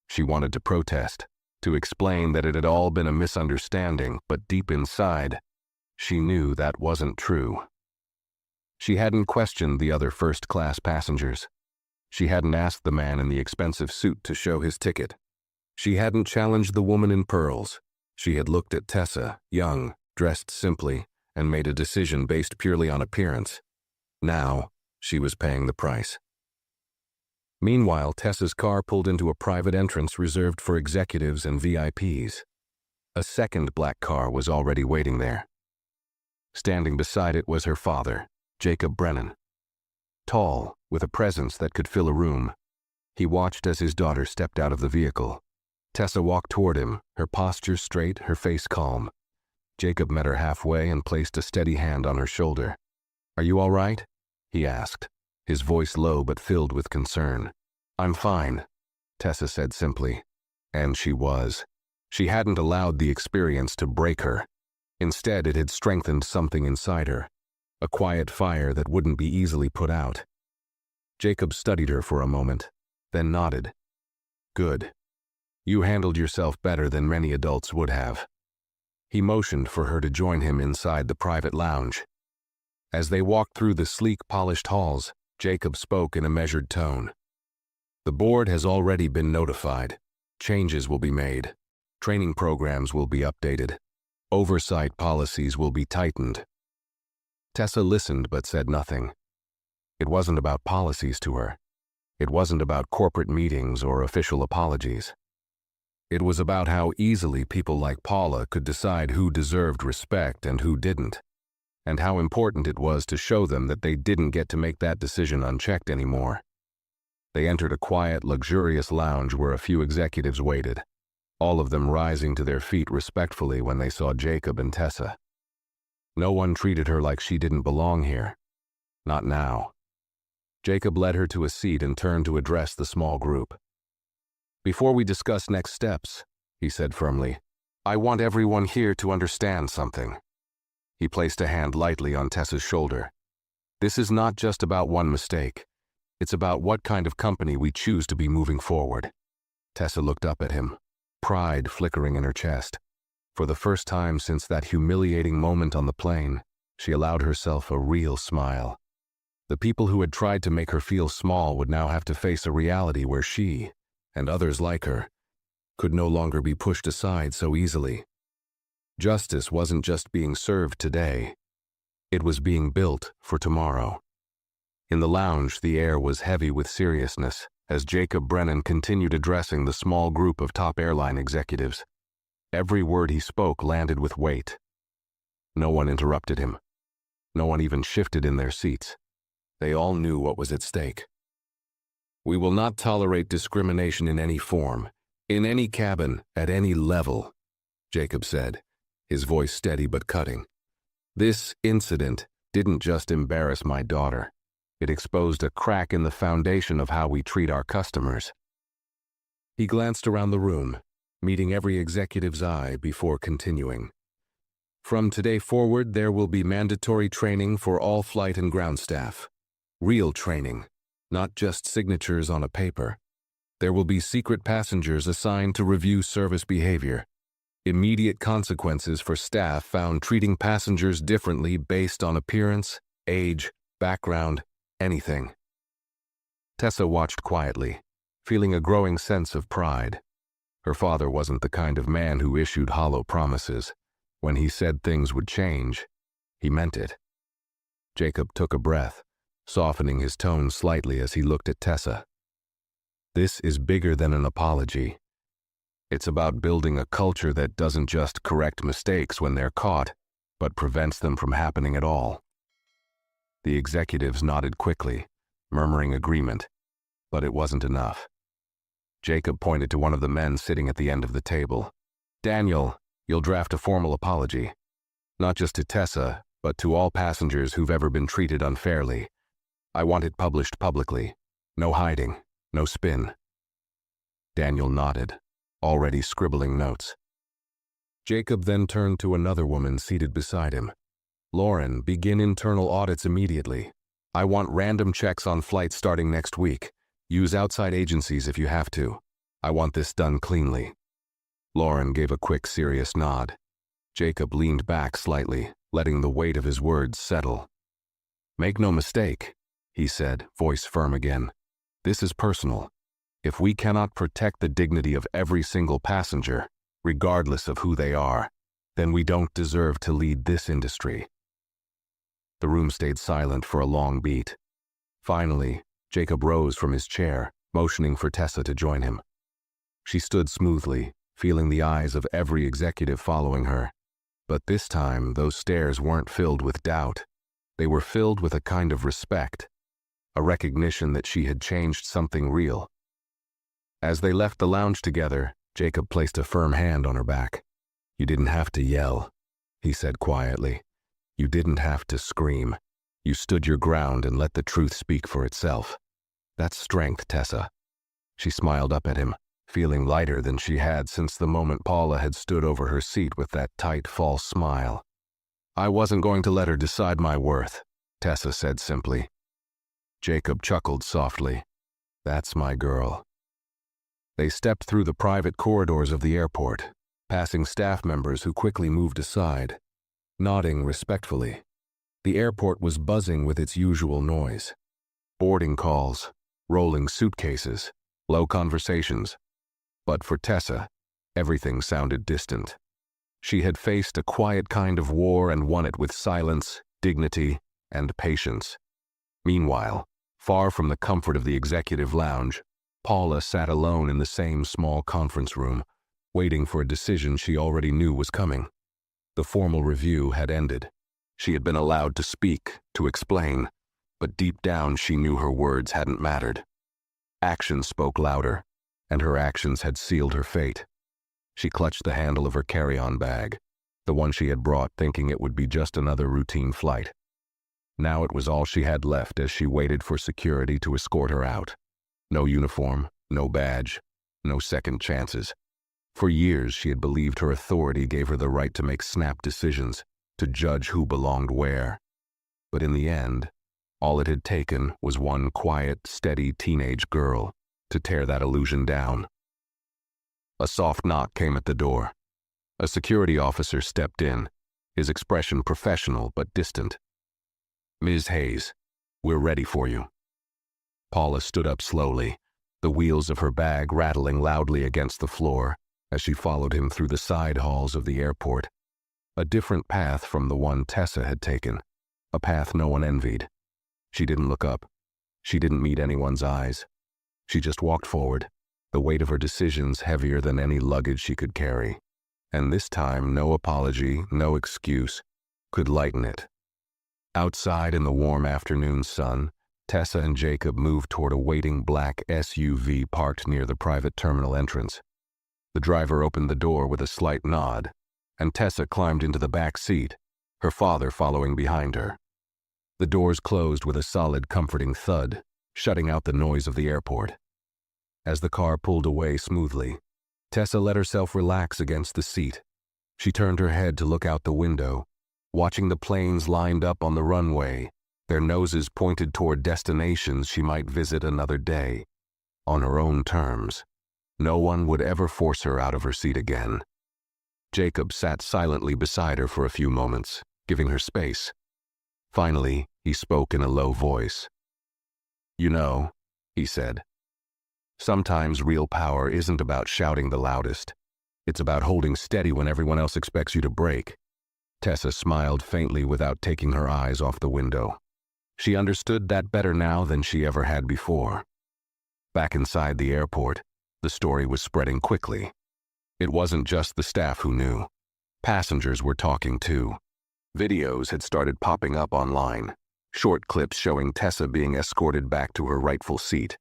She wanted to protest, to explain that it had all been a misunderstanding, but deep inside, she knew that wasn't true. She hadn't questioned the other first-class passengers. She hadn't asked the man in the expensive suit to show his ticket. She hadn't challenged the woman in pearls. She had looked at Tessa, young, dressed simply, and made a decision based purely on appearance. Now, she was paying the price. Meanwhile, Tessa's car pulled into a private entrance reserved for executives and VIPs. A second black car was already waiting there. Standing beside it was her father, Jacob Brennan. Tall, with a presence that could fill a room, he watched as his daughter stepped out of the vehicle. Tessa walked toward him, her posture straight, her face calm. Jacob met her halfway and placed a steady hand on her shoulder. Are you all right? He asked, his voice low but filled with concern. I'm fine, Tessa said simply. And she was. She hadn't allowed the experience to break her. Instead, it had strengthened something inside her, a quiet fire that wouldn't be easily put out. Jacob studied her for a moment, then nodded. Good. You handled yourself better than many adults would have. He motioned for her to join him inside the private lounge. As they walked through the sleek, polished halls, Jacob spoke in a measured tone. The board has already been notified. Changes will be made. Training programs will be updated. Oversight policies will be tightened. Tessa listened but said nothing. It wasn't about policies to her. It wasn't about corporate meetings or official apologies. It was about how easily people like Paula could decide who deserved respect and who didn't, and how important it was to show them that they didn't get to make that decision unchecked anymore. They entered a quiet, luxurious lounge where a few executives waited, all of them rising to their feet respectfully when they saw Jacob and Tessa. No one treated her like she didn't belong here. Not now. Jacob led her to a seat and turned to address the small group. Before we discuss next steps, he said firmly, I want everyone here to understand something. He placed a hand lightly on Tessa's shoulder. This is not just about one mistake. It's about what kind of company we choose to be moving forward. Tessa looked up at him, pride flickering in her chest. For the first time since that humiliating moment on the plane, she allowed herself a real smile. The people who had tried to make her feel small would now have to face a reality where she, and others like her, could no longer be pushed aside so easily. Justice wasn't just being served today. It was being built for tomorrow. In the lounge, the air was heavy with seriousness as Jacob Brennan continued addressing the small group of top airline executives. Every word he spoke landed with weight. No one interrupted him. No one even shifted in their seats. They all knew what was at stake. We will not tolerate discrimination in any form, in any cabin, at any level, Jacob said, his voice steady but cutting. This incident didn't just embarrass my daughter. It exposed a crack in the foundation of how we treat our customers. He glanced around the room, meeting every executive's eye before continuing. From today forward, there will be mandatory training for all flight and ground staff. Real training, not just signatures on a paper. There will be secret passengers assigned to review service behavior, Immediate consequences for staff found treating passengers differently based on appearance, age, background, anything. Tessa watched quietly, feeling a growing sense of pride. Her father wasn't the kind of man who issued hollow promises. When he said things would change, he meant it. Jacob took a breath, softening his tone slightly as he looked at Tessa. This is bigger than an apology. It's about building a culture that doesn't just correct mistakes when they're caught, but prevents them from happening at all. The executives nodded quickly, murmuring agreement, but it wasn't enough. Jacob pointed to one of the men sitting at the end of the table. "Daniel, you'll draft a formal apology. Not just to Tessa, but to all passengers who've ever been treated unfairly. I want it published publicly. No hiding, no spin." Daniel nodded, already scribbling notes. Jacob then turned to another woman seated beside him. "Lauren, begin internal audits immediately. I want random checks on flights starting next week. Use outside agencies if you have to. I want this done cleanly." Lauren gave a quick, serious nod. Jacob leaned back slightly, letting the weight of his words settle. "Make no mistake," he said, voice firm again. "This is personal. If we cannot protect the dignity of every single passenger, regardless of who they are, then we don't deserve to lead this industry." The room stayed silent for a long beat. Finally, Jacob rose from his chair, motioning for Tessa to join him. She stood smoothly, feeling the eyes of every executive following her. But this time, those stares weren't filled with doubt. They were filled with a kind of respect, a recognition that she had changed something real. As they left the lounge together, Jacob placed a firm hand on her back. "You didn't have to yell," he said quietly. "You didn't have to scream. You stood your ground and let the truth speak for itself. That's strength, Tessa." She smiled up at him, feeling lighter than she had since the moment Paula had stood over her seat with that tight, false smile. "I wasn't going to let her decide my worth," Tessa said simply. Jacob chuckled softly. "That's my girl." They stepped through the private corridors of the airport, passing staff members who quickly moved aside, nodding respectfully. The airport was buzzing with its usual noise. Boarding calls, rolling suitcases, low conversations. But for Tessa, everything sounded distant. She had faced a quiet kind of war and won it with silence, dignity, and patience. Meanwhile, far from the comfort of the executive lounge, Paula sat alone in the same small conference room, waiting for a decision she already knew was coming. The formal review had ended. She had been allowed to speak, to explain, but deep down she knew her words hadn't mattered. Action spoke louder, and her actions had sealed her fate. She clutched the handle of her carry-on bag, the one she had brought thinking it would be just another routine flight. Now it was all she had left as she waited for security to escort her out. No uniform, no badge, no second chances. For years she had believed her authority gave her the right to make snap decisions, to judge who belonged where. But in the end, all it had taken was one quiet, steady teenage girl to tear that illusion down. A soft knock came at the door. A security officer stepped in, his expression professional but distant. "Ms. Hayes, we're ready for you." Paula stood up slowly, the wheels of her bag rattling loudly against the floor as she followed him through the side halls of the airport. A different path from the one Tessa had taken, a path no one envied. She didn't look up. She didn't meet anyone's eyes. She just walked forward, the weight of her decisions heavier than any luggage she could carry. And this time, no apology, no excuse, could lighten it. Outside in the warm afternoon sun, Tessa and Jacob moved toward a waiting black SUV parked near the private terminal entrance. The driver opened the door with a slight nod, and Tessa climbed into the back seat, her father following behind her. The doors closed with a solid, comforting thud, shutting out the noise of the airport. As the car pulled away smoothly, Tessa let herself relax against the seat. She turned her head to look out the window, watching the planes lined up on the runway, their noses pointed toward destinations she might visit another day, on her own terms. No one would ever force her out of her seat again. Jacob sat silently beside her for a few moments, giving her space. Finally, he spoke in a low voice. "You know," he said, "sometimes real power isn't about shouting the loudest. It's about holding steady when everyone else expects you to break." Tessa smiled faintly without taking her eyes off the window. She understood that better now than she ever had before. Back inside the airport, the story was spreading quickly. It wasn't just the staff who knew. Passengers were talking too. Videos had started popping up online, short clips showing Tessa being escorted back to her rightful seat,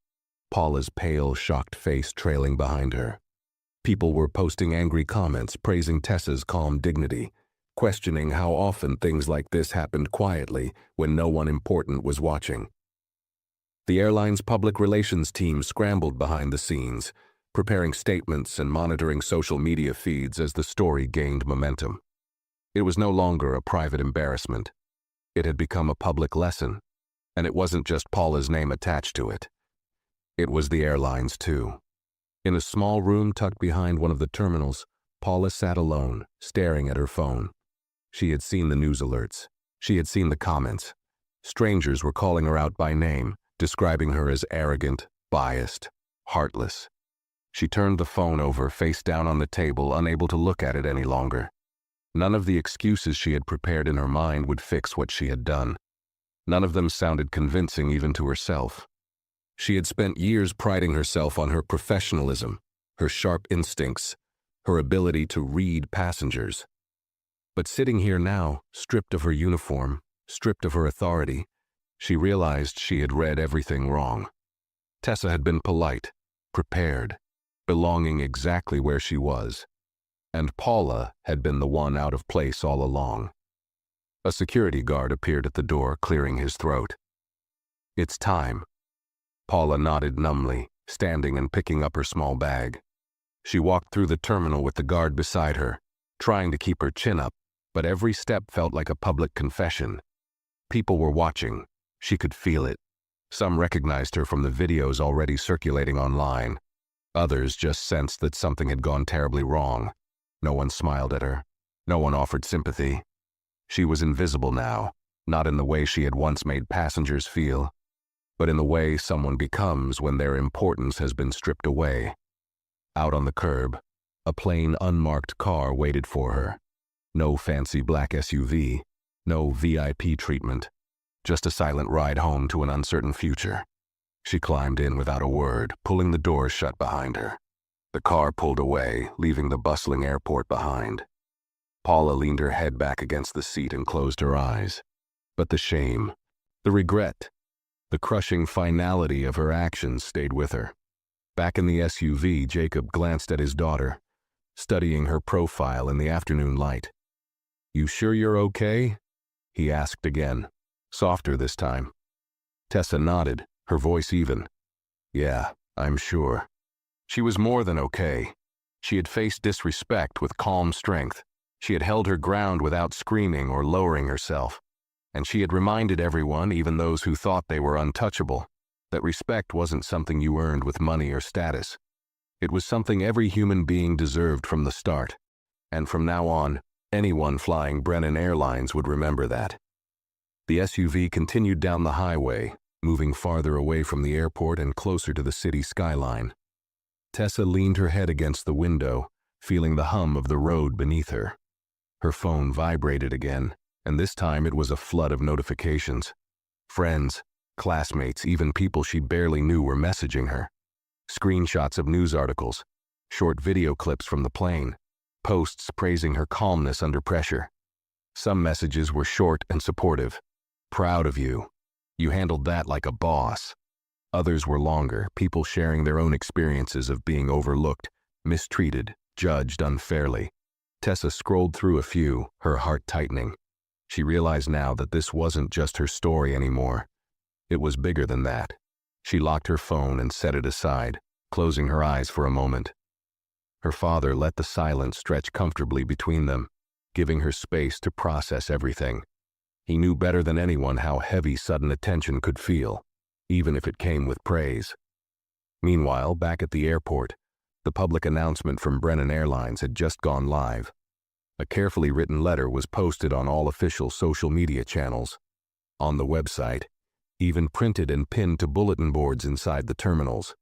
Paula's pale, shocked face trailing behind her. People were posting angry comments praising Tessa's calm dignity, questioning how often things like this happened quietly when no one important was watching. The airline's public relations team scrambled behind the scenes, preparing statements and monitoring social media feeds as the story gained momentum. It was no longer a private embarrassment. It had become a public lesson, and it wasn't just Paula's name attached to it. It was the airline's too. In a small room tucked behind one of the terminals, Paula sat alone, staring at her phone. She had seen the news alerts. She had seen the comments. Strangers were calling her out by name, describing her as arrogant, biased, heartless. She turned the phone over, face down on the table, unable to look at it any longer. None of the excuses she had prepared in her mind would fix what she had done. None of them sounded convincing even to herself. She had spent years priding herself on her professionalism, her sharp instincts, her ability to read passengers. But sitting here now, stripped of her uniform, stripped of her authority, she realized she had read everything wrong. Tessa had been polite, prepared, belonging exactly where she was, and Paula had been the one out of place all along. A security guard appeared at the door, clearing his throat. "It's time." Paula nodded numbly, standing and picking up her small bag. She walked through the terminal with the guard beside her, trying to keep her chin up, but every step felt like a public confession. People were watching. She could feel it. Some recognized her from the videos already circulating online. Others just sensed that something had gone terribly wrong. No one smiled at her. No one offered sympathy. She was invisible now, not in the way she had once made passengers feel, but in the way someone becomes when their importance has been stripped away. Out on the curb, a plain, unmarked car waited for her. No fancy black SUV, no VIP treatment, just a silent ride home to an uncertain future. She climbed in without a word, pulling the doors shut behind her. The car pulled away, leaving the bustling airport behind. Paula leaned her head back against the seat and closed her eyes. But the shame, the regret, the crushing finality of her actions stayed with her. Back in the SUV, Jacob glanced at his daughter, studying her profile in the afternoon light. "You sure you're okay?" he asked again, softer this time. Tessa nodded, her voice even. "Yeah, I'm sure." She was more than okay. She had faced disrespect with calm strength. She had held her ground without screaming or lowering herself. And she had reminded everyone, even those who thought they were untouchable, that respect wasn't something you earned with money or status. It was something every human being deserved from the start. And from now on, anyone flying Brennan Airlines would remember that. The SUV continued down the highway, moving farther away from the airport and closer to the city skyline. Tessa leaned her head against the window, feeling the hum of the road beneath her. Her phone vibrated again, and this time it was a flood of notifications. Friends, classmates, even people she barely knew were messaging her. Screenshots of news articles, short video clips from the plane, posts praising her calmness under pressure. Some messages were short and supportive. "Proud of you. You handled that like a boss." Others were longer, people sharing their own experiences of being overlooked, mistreated, judged unfairly. Tessa scrolled through a few, her heart tightening. She realized now that this wasn't just her story anymore. It was bigger than that. She locked her phone and set it aside, closing her eyes for a moment. Her father let the silence stretch comfortably between them, giving her space to process everything. He knew better than anyone how heavy sudden attention could feel, even if it came with praise. Meanwhile, back at the airport, the public announcement from Brennan Airlines had just gone live. A carefully written letter was posted on all official social media channels, on the website, even printed and pinned to bulletin boards inside the terminals.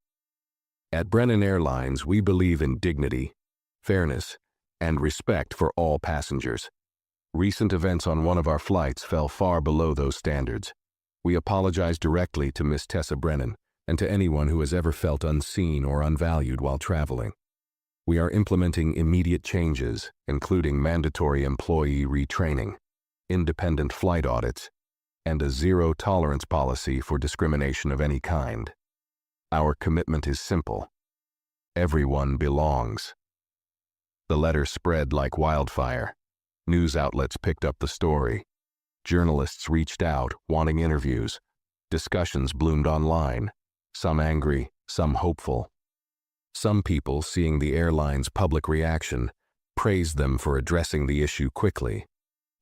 At Brennan Airlines, we believe in dignity, fairness, and respect for all passengers. Recent events on one of our flights fell far below those standards. We apologize directly to Miss Tessa Brennan and to anyone who has ever felt unseen or unvalued while traveling. We are implementing immediate changes, including mandatory employee retraining, independent flight audits, and a zero-tolerance policy for discrimination of any kind. Our commitment is simple. Everyone belongs. The letter spread like wildfire. News outlets picked up the story. Journalists reached out, wanting interviews. Discussions bloomed online, some angry, some hopeful. Some people, seeing the airline's public reaction, praised them for addressing the issue quickly.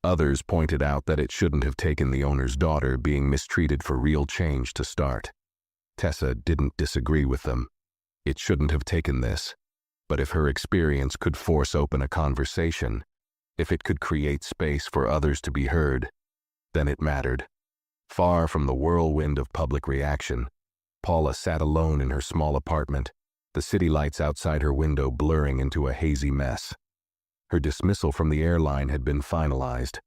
Others pointed out that it shouldn't have taken the owner's daughter being mistreated for real change to start. Tessa didn't disagree with them. It shouldn't have taken this. But if her experience could force open a conversation, if it could create space for others to be heard, then it mattered. Far from the whirlwind of public reaction, Paula sat alone in her small apartment, the city lights outside her window blurring into a hazy mess. Her dismissal from the airline had been finalized.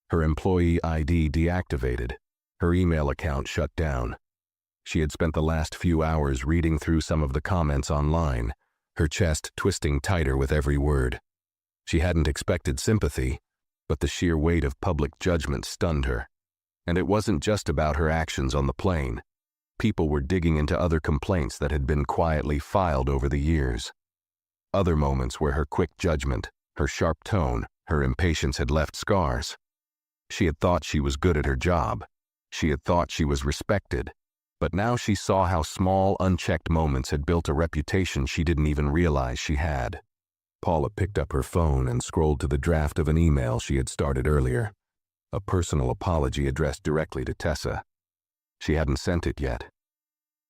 Her employee ID deactivated. Her email account shut down. She had spent the last few hours reading through some of the comments online, her chest twisting tighter with every word. She hadn't expected sympathy, but the sheer weight of public judgment stunned her. And it wasn't just about her actions on the plane. People were digging into other complaints that had been quietly filed over the years. Other moments where her quick judgment, her sharp tone, her impatience had left scars. She had thought she was good at her job. She had thought she was respected. But now she saw how small, unchecked moments had built a reputation she didn't even realize she had. Paula picked up her phone and scrolled to the draft of an email she had started earlier. A personal apology addressed directly to Tessa. She hadn't sent it yet.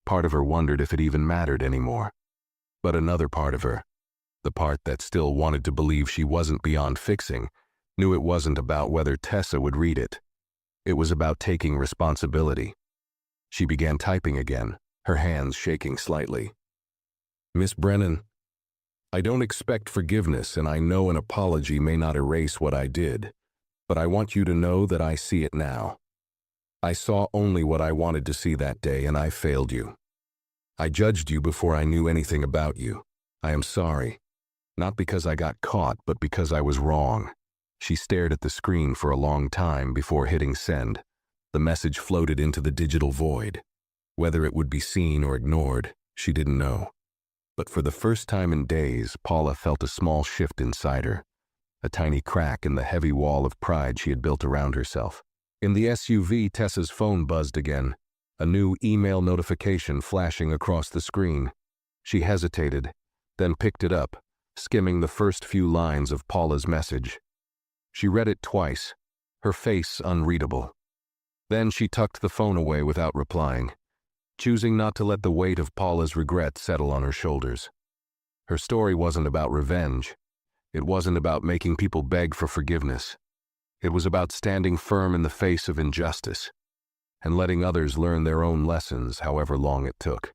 Part of her wondered if it even mattered anymore. But another part of her, the part that still wanted to believe she wasn't beyond fixing, knew it wasn't about whether Tessa would read it. It was about taking responsibility. She began typing again, her hands shaking slightly. Miss Brennan, I don't expect forgiveness, and I know an apology may not erase what I did, but I want you to know that I see it now. I saw only what I wanted to see that day, and I failed you. I judged you before I knew anything about you. I am sorry. Not because I got caught, but because I was wrong. She stared at the screen for a long time before hitting send. The message floated into the digital void. Whether it would be seen or ignored, she didn't know. But for the first time in days, Paula felt a small shift inside her, a tiny crack in the heavy wall of pride she had built around herself. In the SUV, Tessa's phone buzzed again, a new email notification flashing across the screen. She hesitated, then picked it up, skimming the first few lines of Paula's message. She read it twice, her face unreadable. Then she tucked the phone away without replying, choosing not to let the weight of Paula's regret settle on her shoulders. Her story wasn't about revenge. It wasn't about making people beg for forgiveness. It was about standing firm in the face of injustice and letting others learn their own lessons, however long it took.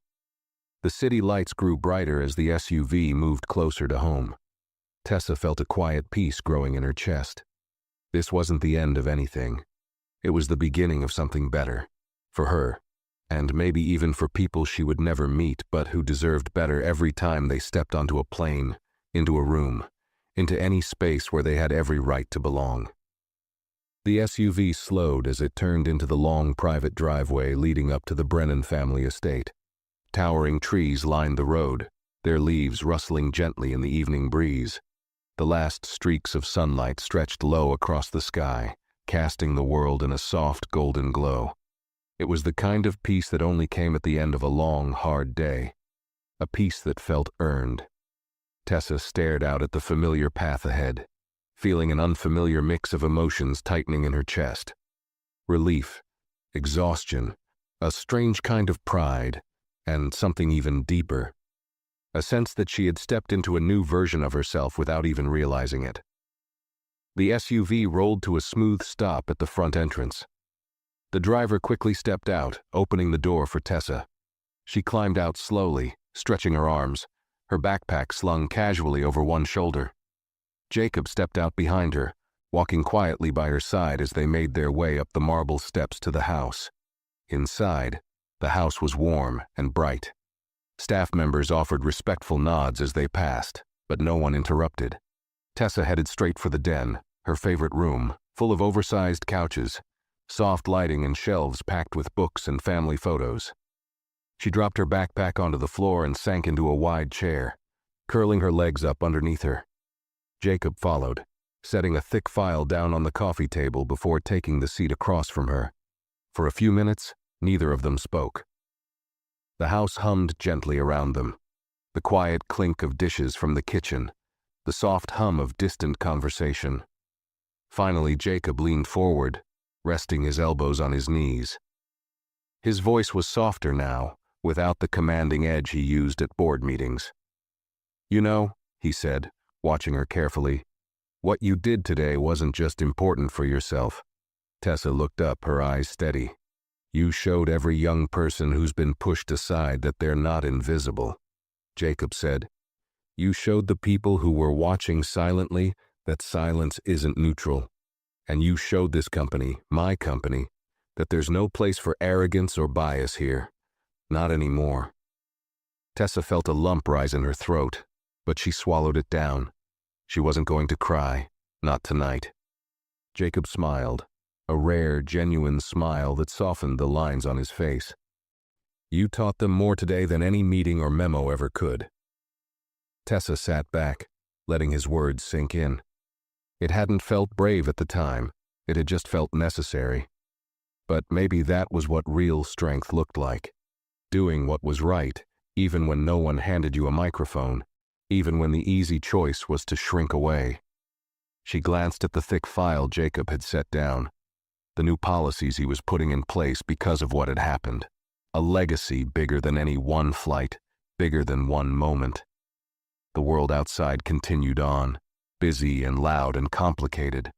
The city lights grew brighter as the SUV moved closer to home. Tessa felt a quiet peace growing in her chest. This wasn't the end of anything. It was the beginning of something better, for her, and maybe even for people she would never meet but who deserved better every time they stepped onto a plane, into a room, into any space where they had every right to belong. The SUV slowed as it turned into the long private driveway leading up to the Brennan family estate. Towering trees lined the road, their leaves rustling gently in the evening breeze. The last streaks of sunlight stretched low across the sky, casting the world in a soft golden glow. It was the kind of peace that only came at the end of a long, hard day, a peace that felt earned. Tessa stared out at the familiar path ahead, feeling an unfamiliar mix of emotions tightening in her chest. Relief, exhaustion, a strange kind of pride, and something even deeper. A sense that she had stepped into a new version of herself without even realizing it. The SUV rolled to a smooth stop at the front entrance. The driver quickly stepped out, opening the door for Tessa. She climbed out slowly, stretching her arms, her backpack slung casually over one shoulder. Jacob stepped out behind her, walking quietly by her side as they made their way up the marble steps to the house. Inside, the house was warm and bright. Staff members offered respectful nods as they passed, but no one interrupted. Tessa headed straight for the den, her favorite room, full of oversized couches, soft lighting and shelves packed with books and family photos. She dropped her backpack onto the floor and sank into a wide chair, curling her legs up underneath her. Jacob followed, setting a thick file down on the coffee table before taking the seat across from her. For a few minutes, neither of them spoke. The house hummed gently around them, the quiet clink of dishes from the kitchen, the soft hum of distant conversation. Finally, Jacob leaned forward, resting his elbows on his knees. His voice was softer now, without the commanding edge he used at board meetings. "You know," he said, watching her carefully, "what you did today wasn't just important for yourself." Tessa looked up, her eyes steady. "You showed every young person who's been pushed aside that they're not invisible." Jacob said, "You showed the people who were watching silently that silence isn't neutral. And you showed this company, my company, that there's no place for arrogance or bias here. Not anymore." Tessa felt a lump rise in her throat, but she swallowed it down. She wasn't going to cry, not tonight. Jacob smiled, a rare, genuine smile that softened the lines on his face. "You taught them more today than any meeting or memo ever could." Tessa sat back, letting his words sink in. It hadn't felt brave at the time, it had just felt necessary. But maybe that was what real strength looked like. Doing what was right, even when no one handed you a microphone, even when the easy choice was to shrink away. She glanced at the thick file Jacob had set down, the new policies he was putting in place because of what had happened. A legacy bigger than any one flight, bigger than one moment. The world outside continued on, busy and loud and complicated.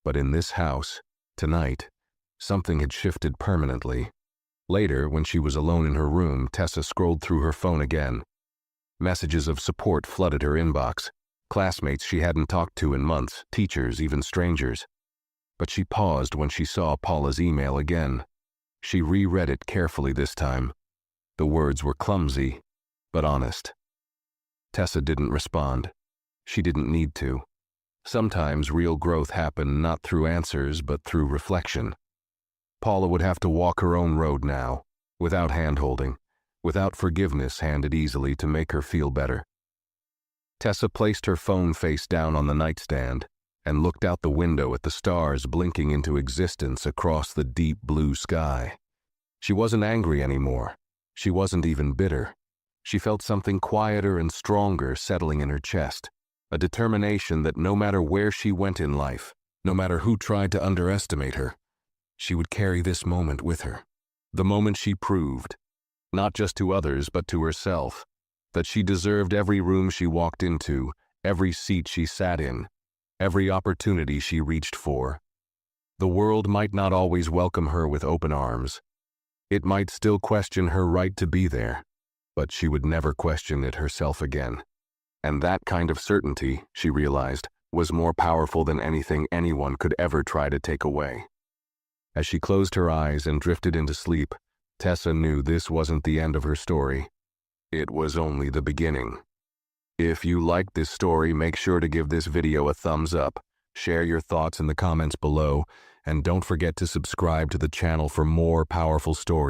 But in this house, tonight, something had shifted permanently. Later, when she was alone in her room, Tessa scrolled through her phone again. Messages of support flooded her inbox, classmates she hadn't talked to in months, teachers, even strangers. But she paused when she saw Paula's email again. She reread it carefully this time. The words were clumsy, but honest. Tessa didn't respond. She didn't need to. Sometimes real growth happened not through answers, but through reflection. Paula would have to walk her own road now, without hand-holding, without forgiveness handed easily to make her feel better. Tessa placed her phone face down on the nightstand and looked out the window at the stars blinking into existence across the deep blue sky. She wasn't angry anymore. She wasn't even bitter. She felt something quieter and stronger settling in her chest, a determination that no matter where she went in life, no matter who tried to underestimate her, she would carry this moment with her. The moment she proved, not just to others but to herself, that she deserved every room she walked into, every seat she sat in, every opportunity she reached for. The world might not always welcome her with open arms. It might still question her right to be there, but she would never question it herself again. And that kind of certainty, she realized, was more powerful than anything anyone could ever try to take away. As she closed her eyes and drifted into sleep, Tessa knew this wasn't the end of her story. It was only the beginning. If you liked this story, make sure to give this video a thumbs up, share your thoughts in the comments below, and don't forget to subscribe to the channel for more powerful stories.